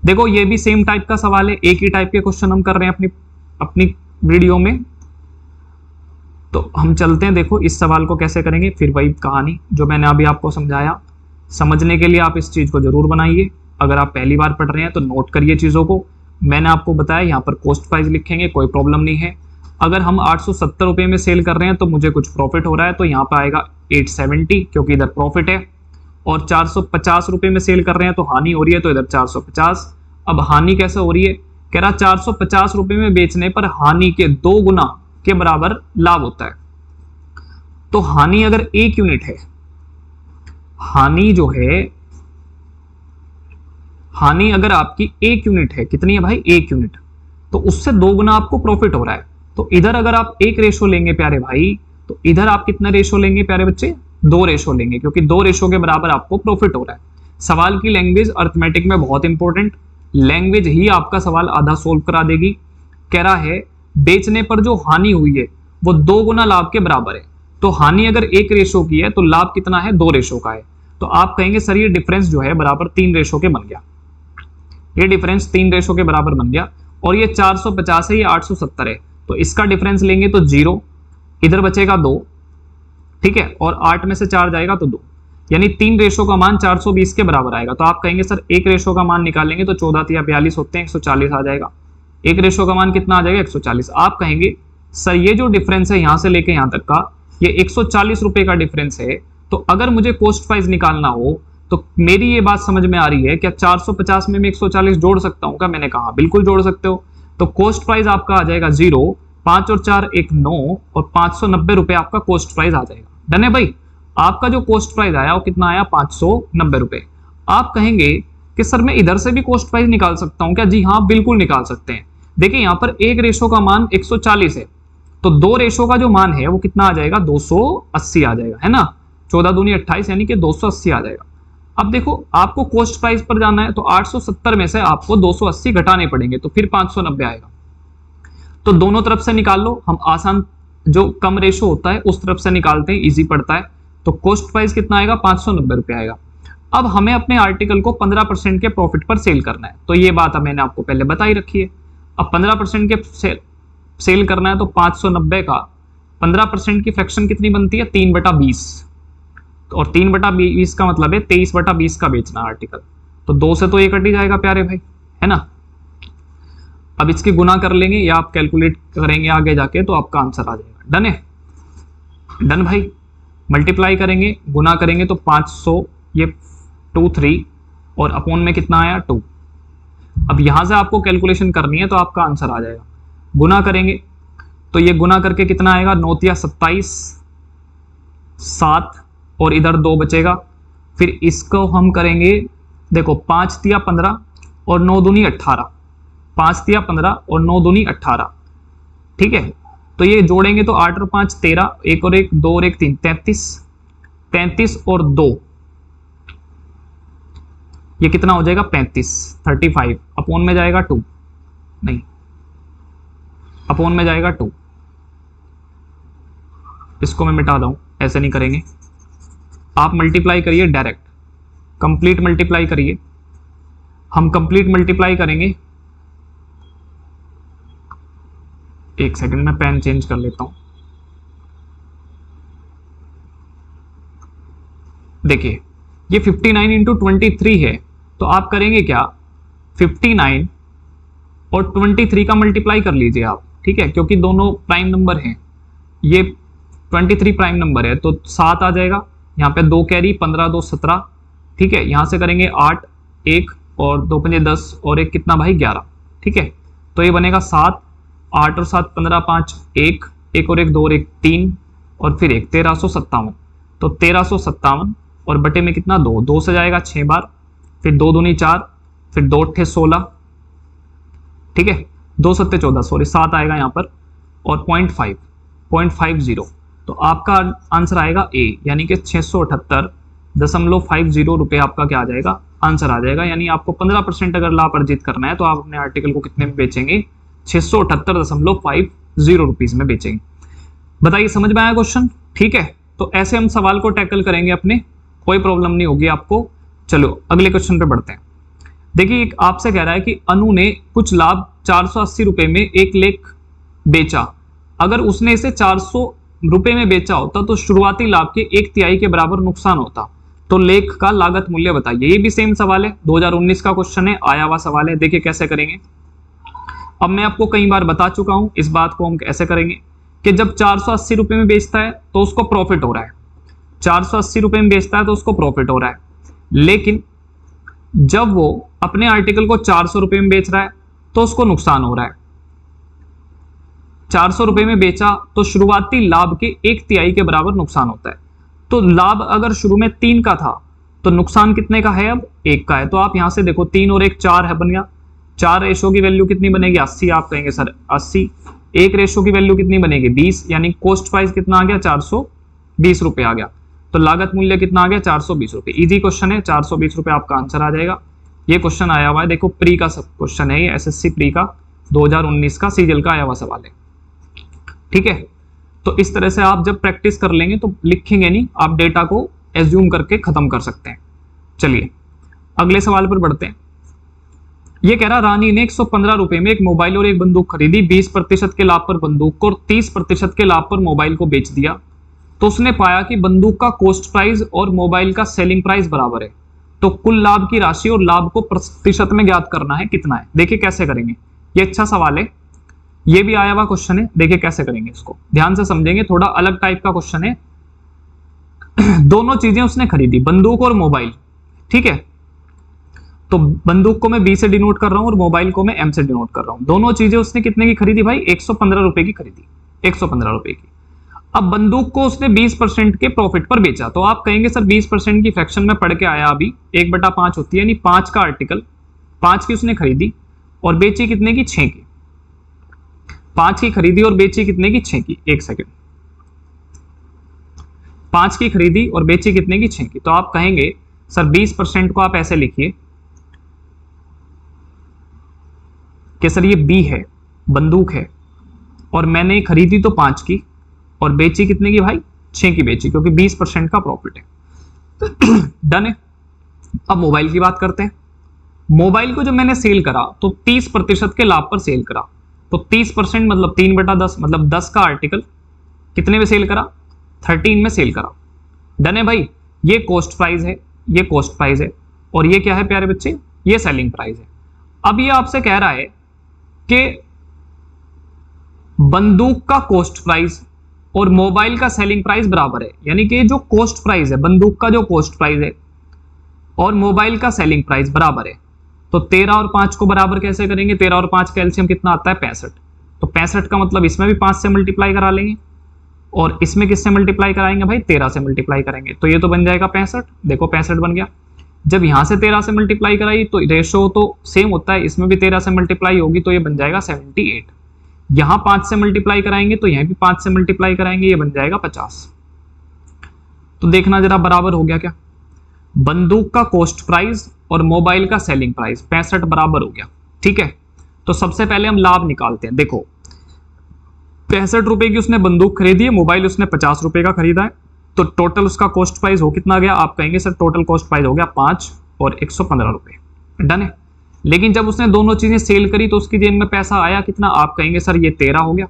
S1: देखो ये भी सेम टाइप का सवाल है, एक ही टाइप के क्वेश्चन हम कर रहे हैं अपनी वीडियो में। तो हम चलते हैं, देखो इस सवाल को कैसे करेंगे, फिर वही कहानी जो मैंने अभी आपको समझाया। समझने के लिए आप इस चीज को जरूर बनाइए। अगर आप पहली बार पढ़ रहे हैं तो नोट करिए चीजों को। मैंने आपको बताया यहाँ पर कॉस्ट प्राइस लिखेंगे, कोई प्रॉब्लम नहीं है। अगर हम 870 रुपए में सेल कर रहे हैं तो मुझे कुछ प्रॉफिट हो रहा है, तो यहाँ पे आएगा 870 क्योंकि इधर प्रॉफिट है। और 450 रुपए में सेल कर रहे हैं तो हानि हो रही है, तो इधर 450। अब हानि कैसे हो रही है, कह रहा 450 रुपए में बेचने पर हानि के 2 गुना के बराबर लाभ होता है। तो हानि अगर 1 यूनिट है, हानि जो है, हानि अगर आपकी 1 यूनिट है, कितनी है भाई 1 यूनिट, तो उससे 2 गुना आपको प्रॉफिट हो रहा है। तो इधर अगर आप 1 रेशो लेंगे प्यारे भाई, तो इधर आप कितना रेशो लेंगे प्यारे बच्चे, 2 रेशो लेंगे, क्योंकि 2 रेशो के बराबर आपको प्रॉफिट हो रहा है। सवाल की लैंग्वेज अर्थमेटिक में बहुत इंपॉर्टेंट, लैंग्वेज ही आपका सवाल आधा सोल्व करा देगी। कह रहा है बेचने पर जो हानि हुई है वो 2 गुना लाभ के बराबर है। तो हानि अगर 1 रेशो की है तो लाभ कितना है, 2 रेशो का है। तो आप कहेंगे सर ये डिफरेंस जो है बराबर 3 रेशो के बन गया, ये डिफरेंस 3 रेशो के बराबर बन गया। और ये 450 है, ये 870 है, तो इसका डिफरेंस लेंगे तो 0, इधर बचेगा 2, ठीक है, और 8 में से 4 जाएगा तो 2, यानी 3 रेशो का मान 420 के बराबर आएगा। तो आप कहेंगे सर 1 रेशो का मान निकालेंगे तो 14 या 42 होते हैं, 140 आ जाएगा। 1 रेशो का मान कितना आ जाएगा 140। आप कहेंगे सर ये जो डिफरेंस है यहां से लेके यहां तक का, ये 140 रुपए का डिफरेंस है, तो अगर मुझे कॉस्ट प्राइस निकालना हो तो मेरी ये बात समझ में आ रही है, क्या 450 में मैं 140 जोड़ सकता हूं क्या? मैंने कहा बिल्कुल जोड़ सकते हो। तो कॉस्ट प्राइस आपका आ जाएगा 0, 5 और 4 1 9, और 590 रुपए आपका कॉस्ट प्राइस आ जाएगा। डन है भाई, आपका जो कॉस्ट प्राइस आया वो कितना आया 590 रुपए। आप कहेंगे कि सर मैं इधर से भी कॉस्ट प्राइस निकाल सकता हूं क्या? जी हाँ बिल्कुल निकाल सकते हैं। देखिए यहाँ पर 1 रेशो का मान 140 है, तो 2 रेशो का जो मान है वो कितना आ जाएगा 280 आ जाएगा, है ना। 14 दूनी 28 यानी कि 280 आ जाएगा। अब देखो आपको कॉस्ट प्राइस पर जाना है तो 870 में से आपको 280 घटाने पड़ेंगे, तो फिर 590 आएगा। तो दोनों तरफ से निकाल लो, हम आसान जो कम रेशो होता है उस तरफ से निकालते हैं, इजी पड़ता है। तो कॉस्ट प्राइस कितना आएगा 590 रुपए आएगा। अब हमें अपने आर्टिकल को 15% के प्रॉफिट पर सेल करना है, तो ये बात मैंने आपको पहले बताई रखी है। अब 15% के सेल करना है तो 590 का 15% की फ्रैक्शन कितनी बनती है 3/20, और 3/20 का मतलब है 23/20 का बेचना आर्टिकल। तो 2 से तो ये कट ही जाएगा प्यारे भाई, है ना। अब इसकी गुना कर लेंगे या आप कैलकुलेट करेंगे आगे जाके तो आपका आंसर आ जाएगा। डन है, डन भाई। मल्टीप्लाई करेंगे, गुना करेंगे तो 500, ये 2 3, और अपोन में कितना आया 2। अब यहां से आपको कैलकुलेशन करनी है तो आपका आंसर आ जाएगा। गुना करेंगे तो ये गुना करके कितना आएगा 9 या 27, 7, और इधर 2 बचेगा। फिर इसको हम करेंगे, देखो 5 या 15 और 9 दूनी 18, 5 या 15 और 9 दूनी 18, ठीक है। तो ये जोड़ेंगे तो 8 और 5 13, 1 और 1 2 और 1 3 33, 33 और 2 ये कितना हो जाएगा 35, 35 अपोन में जाएगा 2, नहीं अपोन में जाएगा 2, इसको मैं मिटा दूं, ऐसे नहीं करेंगे, आप मल्टीप्लाई करिए डायरेक्ट, कंप्लीट मल्टीप्लाई करिए, हम कंप्लीट मल्टीप्लाई करेंगे। एक सेकंड में पेन चेंज कर लेता हूं। देखिए ये 59 इंटू 23 है, तो आप करेंगे क्या, 59 और 23 का मल्टीप्लाई कर लीजिए आप, ठीक है, क्योंकि दोनों प्राइम नंबर हैं, ये 23 प्राइम नंबर है, तो 7 आ जाएगा, यहाँ पे 2 कैरी, 15 2 17, ठीक है, यहां से करेंगे 8 1 और 2 5 10 और एक कितना भाई 11, ठीक है, तो ये बनेगा 7, 8 और 7 15 5 1, 1 और 1 2 और 1 3 और फिर 1 1357, तो 1357 और बटे में कितना 2, 2 से जाएगा 6 बार, फिर 2 दूनी 4, फिर 2 अट्ठे 16, ठीक है, 2 सत्ते 14, सॉरी 7 आएगा यहाँ पर, और 0.50, तो आपका आंसर आएगा ए, यानी कि 678.50 रुपए आपका क्या आ जाएगा, आंसर आ जाएगा। यानी आपको 15% अगर लाभ अर्जित करना है तो आप अपने आर्टिकल को कितने में बेचेंगे, 678.50 रुपीज में बेचेंगे। बताइए समझ में आया क्वेश्चन, ठीक है, तो ऐसे हम सवाल को टैकल करेंगे अपने, कोई प्रॉब्लम नहीं होगी आपको। चलो अगले क्वेश्चन पे बढ़ते हैं। देखिए आपसे कह रहा है कि अनु ने कुछ लाभ 480 रुपए में 1 लेख बेचा, अगर उसने इसे 400 रुपए में बेचा होता तो शुरुआती लाभ के 1/3 के बराबर नुकसान होता, तो लेख का लागत मूल्य बताइए। ये भी सेम सवाल है, 2019 का क्वेश्चन है, आया हुआ सवाल है। देखिए कैसे करेंगे, अब मैं आपको कई बार बता चुका हूं इस बात को हम कैसे करेंगे कि जब 480 रुपए में बेचता है तो उसको प्रॉफिट हो रहा है, 480 रुपए में बेचता है तो उसको प्रॉफिट हो रहा है, लेकिन जब वो अपने आर्टिकल को 400 रुपए में बेच रहा है तो उसको नुकसान हो रहा है। 400 रुपए में बेचा तो शुरुआती लाभ के 1/3 के बराबर नुकसान होता है, तो लाभ अगर शुरू में 3 का था तो नुकसान कितने का है, अब 1 का है। तो आप यहां से देखो 3 और 1 4 है, बन गया 4 रेशो की वैल्यू कितनी बनेगी 80, आप कहेंगे सर 80, 1 रेशो की वैल्यू कितनी बनेगी 20, यानी कॉस्ट प्राइस कितना आ गया 420 रुपए आ गया, तो लागत मूल्य कितना आ गया 420 रुपए। इजी क्वेश्चन है, 420 रुपए आपका आंसर आ जाएगा। ये क्वेश्चन आया हुआ है, देखो प्री का सब क्वेश्चन है, ये एसएससी प्री का 2019 का सीजल का आया हुआ सवाल है, ठीक है। तो इस तरह से आप जब प्रैक्टिस कर लेंगे तो लिखेंगे नहीं, आप डेटा को एज्यूम करके खत्म कर सकते हैं। चलिए अगले सवाल पर बढ़ते हैं। ये कह रहा रानी ने 115 रुपए में एक मोबाइल और एक बंदूक खरीदी, 20% के लाभ पर बंदूक को और 30% के लाभ पर मोबाइल को बेच दिया, तो उसने पाया कि बंदूक का कॉस्ट प्राइस और मोबाइल का सेलिंग प्राइस बराबर है, तो कुल लाभ की राशि और लाभ को प्रतिशत में ज्ञात करना है, कितना है। देखिए कैसे करेंगे, ये अच्छा सवाल है, ये भी आया हुआ क्वेश्चन है। देखिए कैसे करेंगे, इसको ध्यान से समझेंगे, थोड़ा अलग टाइप का क्वेश्चन है। दोनों चीजें उसने खरीदी, बंदूक और मोबाइल, ठीक है, तो बंदूक को मैं बी से डिनोट कर रहा हूं और मोबाइल को मैं एम से डिनोट कर रहा हूं। दोनों चीजें उसने कितने की खरीदी भाई, 115 रुपए की खरीदी, 115 रुपए की। अब बंदूक को उसने 20% के प्रॉफिट पर बेचा, तो आप कहेंगे सर 20% की फ्रैक्शन में पढ़ के आया अभी, 1/5 होती है, यानी 5 का आर्टिकल, 5 की उसने खरीदी और बेची कितने की, 6 की। 5 की खरीदी और बेची कितने की, 6 की। एक सेकेंड, 5 की खरीदी और बेची कितने की, 6 की। तो आप कहेंगे सर 20% को आप ऐसे लिखिए कि सर ये बी है, बंदूक है, और मैंने खरीदी तो 5 की और बेची कितने की भाई, 6 की बेची, क्योंकि 20% का प्रॉफिट है। डन है। अब मोबाइल की बात करते हैं। मोबाइल को जब मैंने सेल करा तो 30% के लाभ पर सेल करा, तो 30% मतलब 3/10, मतलब 10 का आर्टिकल कितने में सेल करा, 13 में सेल करा। डन है भाई। ये कॉस्ट प्राइस है, ये कॉस्ट प्राइस है, और ये क्या है प्यारे बच्चे, ये सेलिंग प्राइस है। अब ये आपसे कह रहा है कि बंदूक का कॉस्ट प्राइस और मोबाइल का सेलिंग प्राइस बराबर है, यानी कि जो कॉस्ट प्राइस है, बंदूक का जो कॉस्ट प्राइस है और मोबाइल का सेलिंग प्राइस बराबर है, तो 13 और 5 को बराबर कैसे करेंगे, 13 और 5 का एलसीएम कितना आता है 65, तो 65 का मतलब इसमें भी 5 से मल्टीप्लाई करा लेंगे और इसमें किससे मल्टीप्लाई कराएंगे भाई, 13 से मल्टीप्लाई करेंगे, तो ये तो बन जाएगा 65। देखो 65 बन गया। जब यहां से 13 से मल्टीप्लाई कराई तो रेशो तो सेम होता है, इसमें भी 13 से मल्टीप्लाई होगी, तो ये बन जाएगा 78। यहां 5 से मल्टीप्लाई कराएंगे तो यहां भी 5 से मल्टीप्लाई कराएंगे, ये बन जाएगा 50। तो देखना जरा बराबर हो गया क्या? बंदूक का कॉस्ट प्राइस और मोबाइल का सेलिंग प्राइस 65 बराबर हो गया। ठीक है, तो सबसे पहले हम लाभ निकालते हैं। देखो 65 रुपए की उसने बंदूक खरीदी है, मोबाइल उसने 50 रुपए का खरीदा है, तो टोटल उसका कॉस्ट प्राइस हो कितना गया? आप कहेंगे सर टोटल कॉस्ट प्राइस हो गया 5 और 115 रुपए। डन है। लेकिन जब उसने दोनों चीजें सेल करी तो उसकी जेब में पैसा आया कितना? आप कहेंगे सर ये 13 हो गया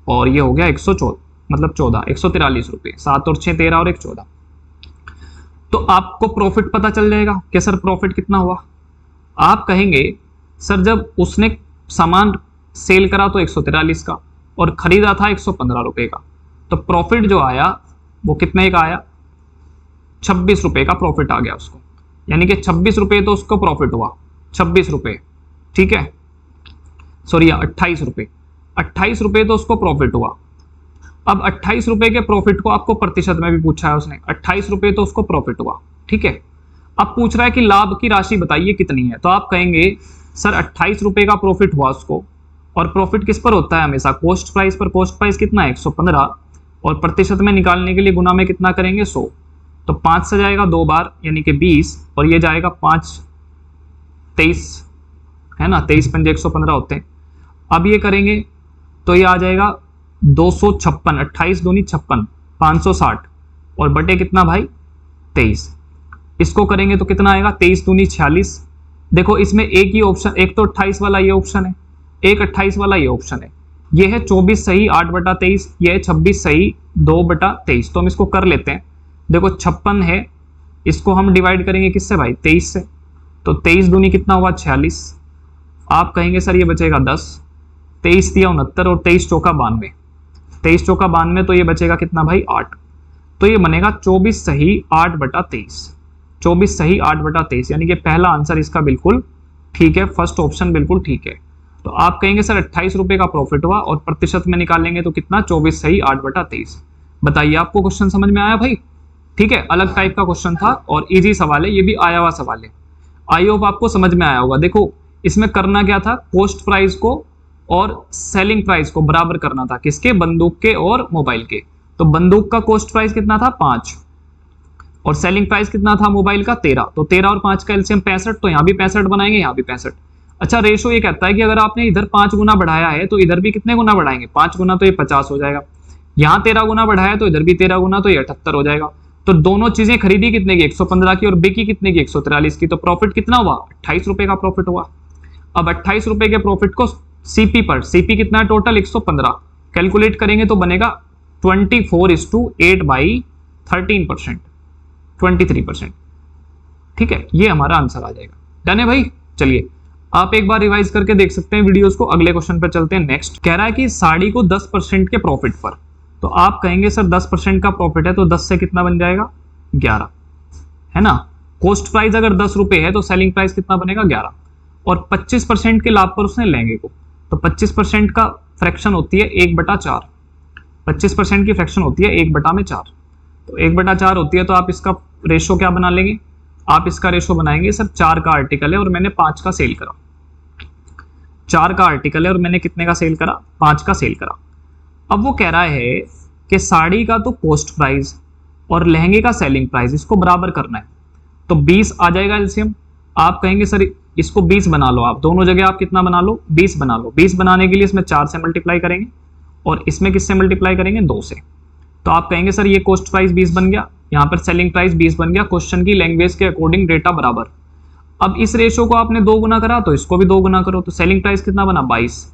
S1: और ये हो गया 114, मतलब 14, 143 रुपए। 7 और 6 13 और 1 14। तो आपको प्रॉफिट पता चल जाएगा कि सर प्रॉफिट कितना हुआ। आप कहेंगे सर जब उसने सामान सेल करा तो 143 का और खरीदा था 115 रुपए का, तो प्रॉफिट जो आया वो कितने का आया? 26 रुपए का प्रॉफिट आ गया उसको। यानी कि 26 रुपए तो उसको प्रॉफिट हुआ, 26 रुपए। ठीक है, सॉरी 28 रुपए, 28 रुपए तो उसको प्रॉफिट हुआ। अब 28 रुपए के प्रॉफिट को आपको प्रतिशत में भी पूछा है उसने, 28 रुपए तो उसको प्रॉफिट हुआ। ठीक है, अब पूछ रहा है कि लाभ की राशि बताइए कितनी है, तो आप कहेंगे सर 28 रुपए का प्रॉफिट हुआ उसको, और प्रॉफिट किस पर होता है? हमेशा कॉस्ट प्राइस पर। कॉस्ट प्राइस कितना है? 115, और प्रतिशत में निकालने के लिए गुना में कितना करेंगे? 100। तो 5 से जाएगा 2 बार यानी कि 20, और ये जाएगा 5 23, है ना, 23 पंजे 115 होते हैं। अब ये करेंगे तो ये आ जाएगा 256, 28 दूनी 56, 560, और बटे कितना भाई? 23। इसको करेंगे तो कितना आएगा? 23 दूनी 46। देखो इसमें एक ही ऑप्शन, एक तो 28 वाला ये ऑप्शन है, एक 28 वाला ये ऑप्शन है। ये है 24 सही 8/23, ये है 26 सही 2/23। तो हम इसको कर लेते हैं। देखो 56 है, इसको हम डिवाइड करेंगे किससे भाई? 23 से। तो 23 दूनी कितना हुआ? 46। आप कहेंगे सर ये बचेगा 10, 23 दिया 69 और 23 चौका 92, 23 चौका 92, तो ये बचेगा कितना भाई? 8। तो ये बनेगा 24 सही 8/23, 24 सही 8/23, यानी कि पहला आंसर इसका बिल्कुल ठीक है, फर्स्ट ऑप्शन बिल्कुल ठीक है। तो आप कहेंगे सर 28 रुपए का प्रॉफिट हुआ और प्रतिशत में निकालेंगे तो कितना? 24 सही 8/23। बताइए आपको क्वेश्चन समझ में आया भाई? ठीक है, अलग टाइप का क्वेश्चन था और इजी सवाल है, ये भी आया हुआ सवाल है। आई होप आपको समझ में आया होगा। देखो इसमें करना क्या था? कॉस्ट प्राइस को और सेलिंग प्राइस को बराबर करना था। किसके? बंदूक के और मोबाइल के। तो बंदूक का कॉस्ट प्राइस कितना था? 5, और सेलिंग प्राइस कितना था मोबाइल का? 13। तो 13 और 5 का एलसीएम 65, तो यहां भी 65 बनाएंगे, यहां भी 65। अच्छा, रेशो ये कहता है कि अगर आपने इधर 5 गुना बढ़ाया है तो इधर भी कितने गुना बढ़ाएंगे? 5 गुना, तो ये 50 हो जाएगा। यहां 13 गुना बढ़ाया तो इधर भी 13 गुना, तो ये 78 हो जाएगा। तो दोनों चीजें खरीदी कितने की? 115 की, और बिकी कितने की? 143 की। तो प्रॉफिट कितना हुआ? 28 रुपए का प्रॉफिट हुआ। अब 28 रुपए के प्रॉफिट को सीपी पर, सीपी कितना है टोटल? 115, कैलकुलेट करेंगे तो बनेगा 24:8/13%, 23%। ठीक है, ये हमारा आंसर आ जाएगा। डन है भाई? चलिए आप एक बार रिवाइज करके देख सकते हैं वीडियोस को। अगले क्वेश्चन पर चलते हैं। नेक्स्ट कह रहा है कि साड़ी को 10% के प्रॉफिट पर, तो आप कहेंगे सर 10% का प्रॉफिट है तो 10 से कितना बन जाएगा? 11, है ना। कॉस्ट प्राइस अगर 10 रुपए है तो सेलिंग प्राइस कितना बनेगा? 11, और 25% के लाभ पर उसने लहंगे को, तो 25% का फ्रैक्शन होती है 1/4, 25% की फ्रैक्शन होती है 1/4, तो 1/4 होती है। तो आप इसका रेशो क्या बना लेंगे? आप इसका रेशो बनाएंगे सर 4 का आर्टिकल है और मैंने 5 का सेल करा, 4 का आर्टिकल है और मैंने कितने का सेल करा? 5 का सेल करा। अब वो कह रहा है कि साड़ी का तो कॉस्ट प्राइस और लहंगे का सेलिंग प्राइस इसको बराबर करना है, तो 20 आ जाएगा एलसीएम। आप कहेंगे सर इसको 20 बना लो, आप दोनों जगह आप कितना बना लो? 20 बना लो। 20 बनाने के लिए इसमें 4 से मल्टीप्लाई करेंगे और इसमें किससे मल्टीप्लाई करेंगे? 2 से। तो आप कहेंगे सर ये कॉस्ट प्राइस 20 बन गया, यहाँ पर सेलिंग प्राइस 20 बन गया। क्वेश्चन की लैंग्वेज के अकॉर्डिंग डेटा बराबर। अब इस रेशो को आपने 2 गुना करा तो इसको भी 2 गुना करो, तो सेलिंग प्राइस कितना बना? 22।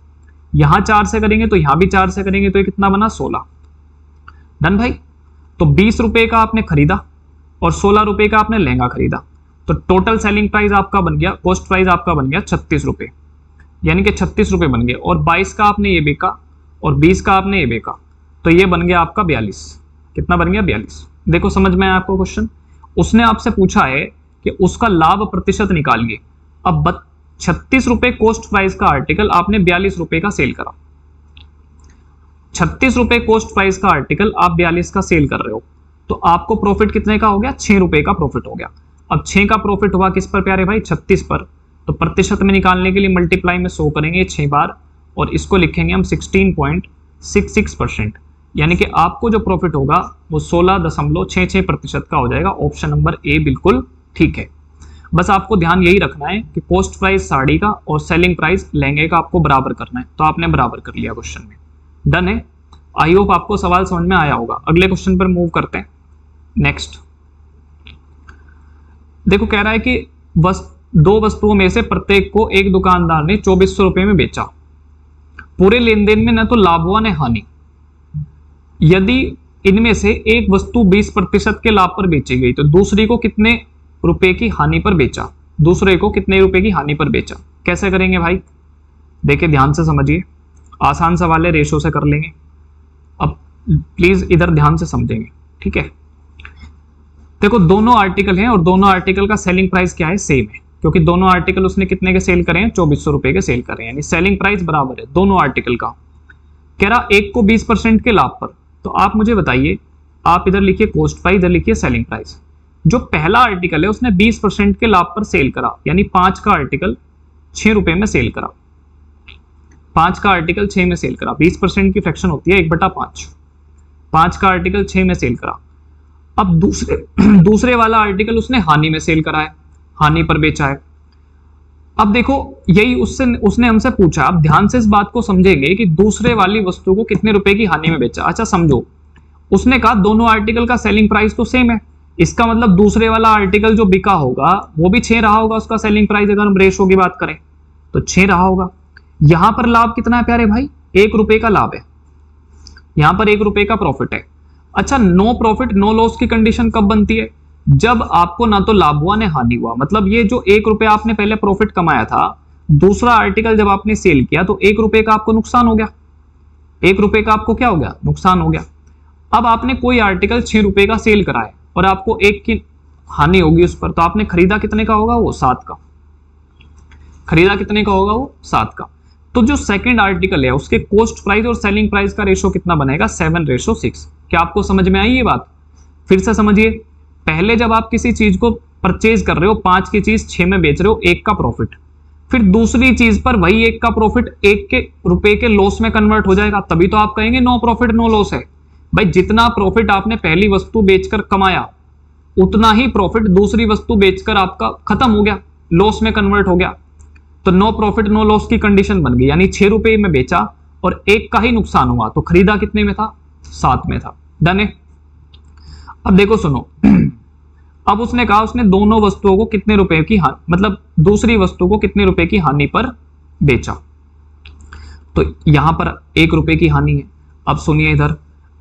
S1: यहां 4 से करेंगे तो यहां भी 4 से करेंगे तो ये कितना बना? 16। डन भाई? तो 20 रुपए का आपने खरीदा और 16 रुपए का आपने लहंगा खरीदा, तो टोटल सेलिंग प्राइस आपका बन गया, कॉस्ट प्राइस आपका बन गया 36 रुपए, यानी कि 36 रुपए बन गए। और 22 का आपने ये बेचा और 20 का आपने ये बेचा, तो ये बन गया आपका 42। कितना बन गया? 42। देखो समझ में आया आपको क्वेश्चन? उसने आपसे पूछा है कि उसका लाभ प्रतिशत निकालिए। अब 36 रुपए कॉस्ट प्राइस का आर्टिकल आपने 42 रुपए का सेल करा, 36 रुपए कॉस्ट प्राइस का आर्टिकल आप 42 का सेल कर रहे हो, तो आपको प्रॉफिट कितने का हो गया? 6 रुपए का प्रॉफिट हो गया। अब 6 का प्रॉफिट हुआ किस पर प्यारे भाई? 36 पर। तो प्रतिशत में निकालने के लिए मल्टीप्लाई में 100 करेंगे 6 बार, और इसको लिखेंगे हम 16.66%, यानी कि आपको जो प्रॉफिट होगा वो 16.66% का हो जाएगा। ऑप्शन नंबर ए बिल्कुल ठीक है। बस आपको ध्यान यही रखना है कि कॉस्ट प्राइस साड़ी का और सेलिंग प्राइस लहंगे का आपको बराबर करना है, तो आपने बराबर कर लिया क्वेश्चन में। डन है। आई होप आपको सवाल समझ में आया होगा। अगले क्वेश्चन पर मूव करते हैं। नेक्स्ट देखो, कह रहा है कि दो वस्तुओं में से प्रत्येक को एक दुकानदार ने 2400 रुपए में बेचा। पूरे लेन देन में न तो लाभ हुआ न हानि। यदि इनमें से एक वस्तु 20% के लाभ पर बेची गई तो दूसरी को कितने रुपए की हानि पर बेचा? दूसरे को कितने रुपए की हानि पर बेचा? कैसे करेंगे भाई? देखिए ध्यान से समझिए, आसान सवाल है, रेशो से कर लेंगे। अब प्लीज इधर ध्यान से समझेंगे, ठीक है। देखो दोनों आर्टिकल हैं और दोनों आर्टिकल का सेलिंग प्राइस क्या है? सेम है, क्योंकि दोनों आर्टिकल उसने कितने के सेल करे हैं? 2400 रुपए के सेल करे हैं, यानी सेलिंग प्राइस बराबर है दोनों आर्टिकल का। कह रहा एक को 20% के लाभ पर, तो आप मुझे बताइए, आप इधर लिखिए कॉस्ट प्राइस, इधर लिखिए सेलिंग प्राइस। जो पहला आर्टिकल है उसने 20% के लाभ पर सेल करा, यानी 5 का आर्टिकल 6 रुपए में सेल करा। 5 का आर्टिकल 6 में सेल करा। 20% की फ्रैक्शन होती है 1/5। 5 का आर्टिकल 6 में सेल करा। अब दूसरे वाला आर्टिकल उसने हानि में सेल करा है, हानि पर बेचा है। अब देखो यही उसने हमसे पूछा। अब ध्यान से इस बात को समझेंगे कि दूसरे वाली वस्तु को कितने रुपए की हानि में बेचा। अच्छा समझो, उसने कहा दोनों आर्टिकल का सेलिंग प्राइस तो सेम है, इसका मतलब दूसरे वाला आर्टिकल जो बिका होगा वो भी 6 रहा होगा उसका सेलिंग प्राइस। अगर हम रेशो की बात करें तो 6 रहा होगा। यहां पर लाभ कितना है प्यारे भाई? 1 रुपए का लाभ है, यहां पर 1 रुपए का प्रॉफिट है। अच्छा, नो प्रॉफिट नो लॉस की कंडीशन कब बनती है? जब आपको ना तो लाभ हुआ ना हानि हुआ। मतलब ये जो 1 रुपए आपने पहले प्रॉफिट कमाया था, दूसरा आर्टिकल जब आपने सेल किया तो 1 रुपए का आपको नुकसान हो गया। 1 रुपए का आपको क्या हो गया? नुकसान हो गया। अब आपने कोई आर्टिकल 6 रुपए का सेल करा है और आपको 1 की हानि होगी उस पर, तो आपने खरीदा कितने का होगा? वो 7 का। खरीदा कितने का होगा? वो 7 का। तो जो सेकंड आर्टिकल है उसके कॉस्ट प्राइस और सेलिंग प्राइस का रेशो कितना बनेगा? 7:6। क्या आपको समझ में आई ये बात? फिर से समझिए, पहले जब आप किसी चीज को परचेज कर रहे हो, 5 की चीज 6 में बेच रहे हो, 1 का प्रॉफिट, फिर दूसरी चीज पर वही 1 का प्रॉफिट 1 के रुपए के लॉस में कन्वर्ट हो जाएगा, तभी तो आप कहेंगे नो प्रॉफिट नो लॉस है। भाई जितना प्रॉफिट आपने पहली वस्तु बेचकर कमाया उतना ही प्रॉफिट दूसरी वस्तु बेचकर आपका खत्म हो गया, लॉस में कन्वर्ट हो गया। तो नो प्रॉफिट नो लॉस की कंडीशन बन गई, यानी 6 रुपए में बेचा और 1 का ही नुकसान हुआ, तो खरीदा कितने में था? 7 में था। डन है। अब देखो सुनो, अब उसने कहा उसने दोनों वस्तुओं को कितने रुपए की मतलब दूसरी वस्तु को कितने रुपए की हानि पर बेचा। तो यहां पर 1 रुपए की हानि है। अब सुनिए इधर,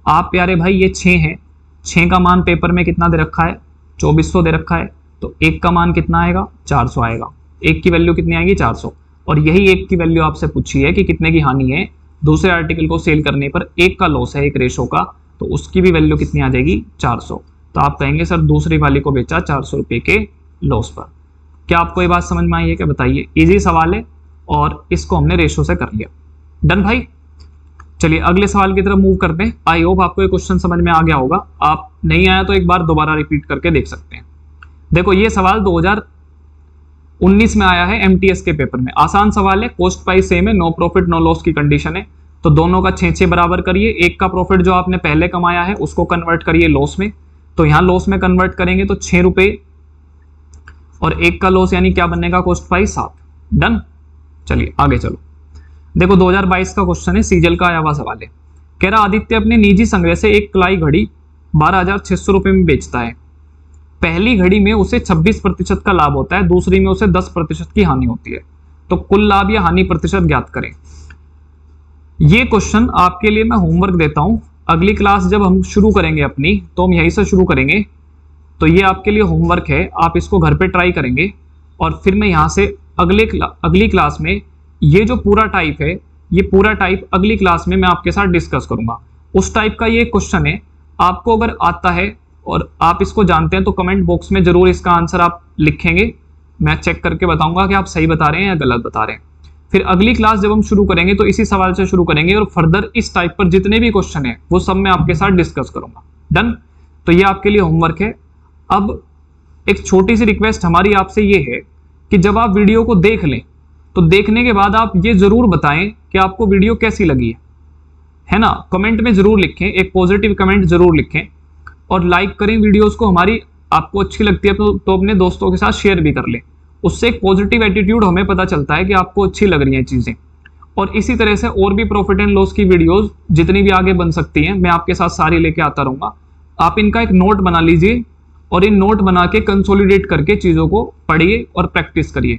S1: आप प्यारे भाई ये 6 है, 6 का मान पेपर में कितना दे रखा है? 2400 दे रखा है। तो 1 का मान कितना आएगा? 400 आएगा। 1 की वैल्यू कितनी आएगी? 400। और यही 1 की वैल्यू आपसे पूछी है कि कितने की हानि है? दूसरे आर्टिकल को सेल करने पर 1 का लॉस है, 1 रेशो का, तो उसकी भी वैल्यू कितनी आ जाएगी? 400। तो आप कहेंगे सर दूसरी वाली को बेचा 400 रुपए के लॉस पर। क्या आपको ये बात समझ में आई है? क्या बताइए? इजी सवाल है और इसको हमने रेशो से कर लिया। डन भाई। चलिए अगले सवाल की तरफ मूव करते हैं। आई होप आपको ये क्वेश्चन समझ में आ गया होगा। आप नहीं आया तो एक बार दोबारा रिपीट करके देख सकते हैं। देखो ये सवाल 2019 में आया है एमटीएस के पेपर में। आसान सवाल है, कॉस्ट प्राइस सेम है, नो प्रॉफिट नो लॉस की कंडीशन है, तो दोनों का 6-6 बराबर करिए। 1 का प्रॉफिट जो आपने पहले कमाया है उसको कन्वर्ट करिए लॉस में, तो यहां लॉस में कन्वर्ट करेंगे तो 6 रुपए और 1 का लॉस, यानी क्या बनेगा? Cost price 7। डन। चलिए आगे चलो। देखो 2022 का क्वेश्चन है, सीजल का आया हुआ सवाल है। कह रहा आदित्य अपने निजी संग्रह से एक कलाई घड़ी 12,600 रुपए में बेचता है। पहली घड़ी में उसे 26% का लाभ होता है, दूसरी में उसे 10% की हानि होती है, तो कुल लाभ या हानि प्रतिशत ज्ञात करें। ये क्वेश्चन आपके लिए मैं होमवर्क देता हूं। अगली क्लास जब हम शुरू करेंगे अपनी, तो हम यहीं से शुरू करेंगे, तो ये आपके लिए होमवर्क है, आप इसको घर पे ट्राई करेंगे और फिर मैं यहाँ से अगली क्लास में ये जो पूरा टाइप है, ये पूरा टाइप अगली क्लास में मैं आपके साथ डिस्कस करूंगा। उस टाइप का ये क्वेश्चन है, आपको अगर आता है और आप इसको जानते हैं तो कमेंट बॉक्स में जरूर इसका आंसर आप लिखेंगे, मैं चेक करके बताऊंगा कि आप सही बता रहे हैं या गलत बता रहे हैं। फिर अगली क्लास जब हम शुरू करेंगे तो इसी सवाल से शुरू करेंगे और फर्दर इस टाइप पर जितने भी क्वेश्चन है वो सब मैं आपके साथ डिस्कस करूंगा। डन। तो ये आपके लिए होमवर्क है। अब एक छोटी सी रिक्वेस्ट हमारी आपसे ये है कि जब आप वीडियो को देख लें तो देखने के बाद आप ये जरूर बताएं कि आपको वीडियो कैसी लगी है ना। कमेंट में जरूर लिखें, एक पॉजिटिव कमेंट जरूर लिखें और लाइक करें वीडियोस को। हमारी आपको अच्छी लगती है तो अपने दोस्तों के साथ शेयर भी कर लें। उससे एक पॉजिटिव एटीट्यूड हमें पता चलता है कि आपको अच्छी लग रही हैं चीज़ें। और इसी तरह से और भी प्रॉफिट एंड लॉस की वीडियोस जितनी भी आगे बन सकती हैं मैं आपके साथ सारी लेके आता रहूँगा। आप इनका एक नोट बना लीजिए और इन नोट बना के कंसोलिडेट करके चीज़ों को पढ़िए और प्रैक्टिस करिए।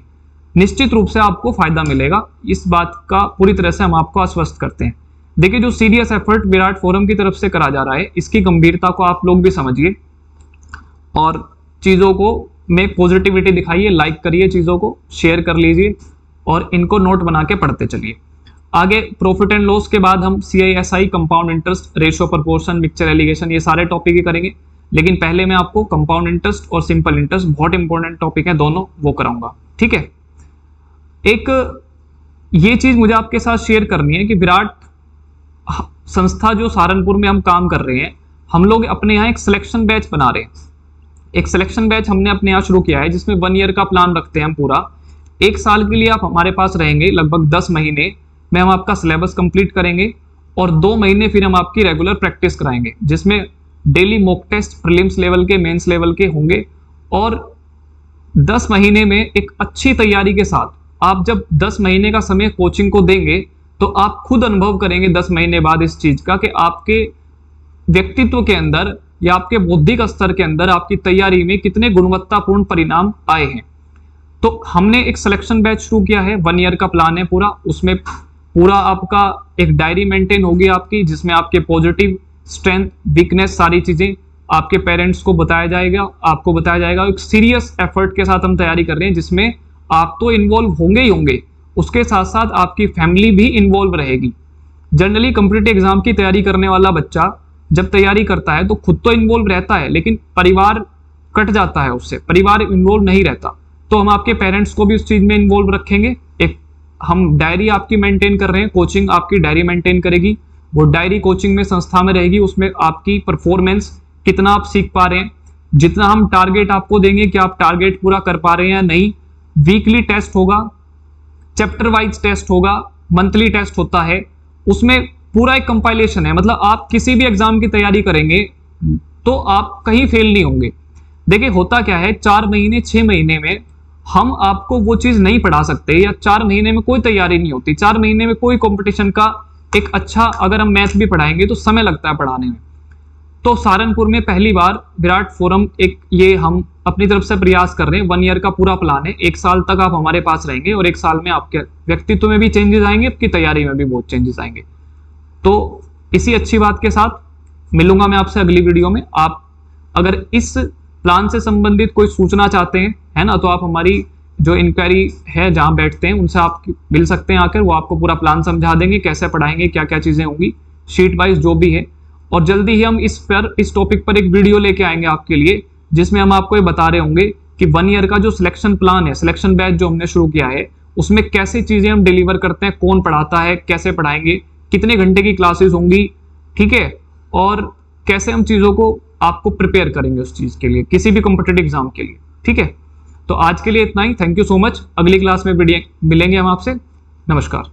S1: निश्चित रूप से आपको फायदा मिलेगा, इस बात का पूरी तरह से हम आपको आश्वस्त करते हैं। देखिए, जो सीरियस एफर्ट विराट फोरम की तरफ से करा जा रहा है, इसकी गंभीरता को आप लोग भी समझिए और चीज़ों को में पॉजिटिविटी दिखाइए, लाइक करिए, चीज़ों को शेयर कर लीजिए और इनको नोट बना के पढ़ते चलिए। आगे प्रॉफिट एंड लॉस के बाद हम CISI, compound interest, ratio proportion, mixture allegation, ये सारे टॉपिक ही करेंगे। लेकिन पहले मैं आपको कंपाउंड इंटरेस्ट और सिंपल इंटरेस्ट, बहुत इंपॉर्टेंट टॉपिक है दोनों, वो कराऊंगा। ठीक है, एक ये चीज मुझे आपके साथ शेयर करनी है कि विराट संस्था जो सहारनपुर में हम काम कर रहे हैं, हम लोग अपने यहाँ एक सिलेक्शन बैच बना रहे हैं। एक सिलेक्शन बैच हमने अपने यहाँ शुरू किया है जिसमें 1 ईयर का प्लान रखते हैं हम पूरा। 1 साल के लिए आप हमारे पास रहेंगे, लगभग 10 महीने में हम आपका सिलेबस कंप्लीट करेंगे और 2 महीने फिर हम आपकी रेगुलर प्रैक्टिस कराएंगे, जिसमें daily mock test prelims level के, मेंस लेवल के होंगे। और 10 महीने में एक अच्छी तैयारी के साथ आप जब 10 महीने का समय कोचिंग को देंगे तो आप खुद अनुभव करेंगे 10 महीने बाद इस चीज का कि आपके व्यक्तित्व के अंदर या आपके बौद्धिक स्तर के अंदर आपकी तैयारी में कितने गुणवत्तापूर्ण परिणाम आए हैं। तो हमने एक सिलेक्शन बैच शुरू किया है, 1 ईयर का प्लान है पूरा। उसमें पूरा आपका एक डायरी मेंटेन होगी आपकी, जिसमें आपके पॉजिटिव, स्ट्रेंथ, वीकनेस, सारी चीजें आपके पेरेंट्स को बताया जाएगा, आपको बताया जाएगा। एक सीरियस एफर्ट के साथ हम तैयारी कर रहे हैं जिसमें आप तो इन्वॉल्व होंगे ही होंगे, उसके साथ साथ आपकी फैमिली भी इन्वॉल्व रहेगी। जनरली कॉम्पिटिटिव एग्जाम की तैयारी करने वाला बच्चा जब तैयारी करता है तो खुद तो इन्वॉल्व रहता है, लेकिन परिवार कट जाता है उससे, परिवार इन्वॉल्व नहीं रहता। तो हम आपके पेरेंट्स को भी उस चीज में इन्वॉल्व रखेंगे। एक हम डायरी आपकी मेंटेन कर रहे हैं, कोचिंग आपकी डायरी मेंटेन करेगी। वो डायरी कोचिंग में संस्था में रहेगी, उसमें आपकी परफॉर्मेंस कितना आप सीख पा रहे हैं, जितना हम टारगेट आपको देंगे कि आप टारगेट पूरा कर पा रहे हैं या नहीं। वीकली टेस्ट होगा, चैप्टर वाइज टेस्ट होगा, मंथली टेस्ट होता है, उसमें पूरा एक कंपाइलेशन है। मतलब आप किसी भी एग्जाम की तैयारी करेंगे तो आप कहीं फेल नहीं होंगे। देखिए, होता क्या है, 4 महीने 6 महीने में हम आपको वो चीज नहीं पढ़ा सकते, या 4 महीने में कोई तैयारी नहीं होती, 4 महीने में कोई कंपटीशन का एक अच्छा, अगर हम मैथ भी पढ़ाएंगे तो समय लगता है पढ़ाने में। तो सहारनपुर में पहली बार विराट फोरम एक ये हम अपनी तरफ से प्रयास कर रहे हैं। 1 ईयर का पूरा प्लान है, 1 साल तक आप हमारे पास रहेंगे और 1 साल में आपके व्यक्तित्व में भी चेंजेस आएंगे, आपकी तैयारी में भी बहुत चेंजेस आएंगे। तो इसी अच्छी बात के साथ मिलूंगा मैं आपसे अगली वीडियो में। आप अगर इस प्लान से संबंधित कोई सूचना चाहते हैं, है ना, तो आप हमारी जो इंक्वायरी है जहां बैठते हैं उनसे आप मिल सकते हैं आकर, वो आपको पूरा प्लान समझा देंगे, कैसे पढ़ाएंगे, क्या क्या चीजें होंगी, शीट वाइज जो भी है। और जल्दी ही हम इस टॉपिक पर एक वीडियो लेके आएंगे आपके लिए, जिसमें हम आपको ये बता रहे होंगे कि 1 ईयर का जो सिलेक्शन प्लान है, सिलेक्शन बैच जो हमने शुरू किया है, उसमें कैसे चीजें हम डिलीवर करते हैं, कौन पढ़ाता है, कैसे पढ़ाएंगे, कितने घंटे की क्लासेस होंगी, ठीक है, और कैसे हम चीजों को आपको प्रिपेयर करेंगे उस चीज के लिए, किसी भी कॉम्पिटिटिव एग्जाम के लिए। ठीक है, तो आज के लिए इतना ही। Thank you so much. अगली क्लास में मिलेंगे हम आपसे। नमस्कार।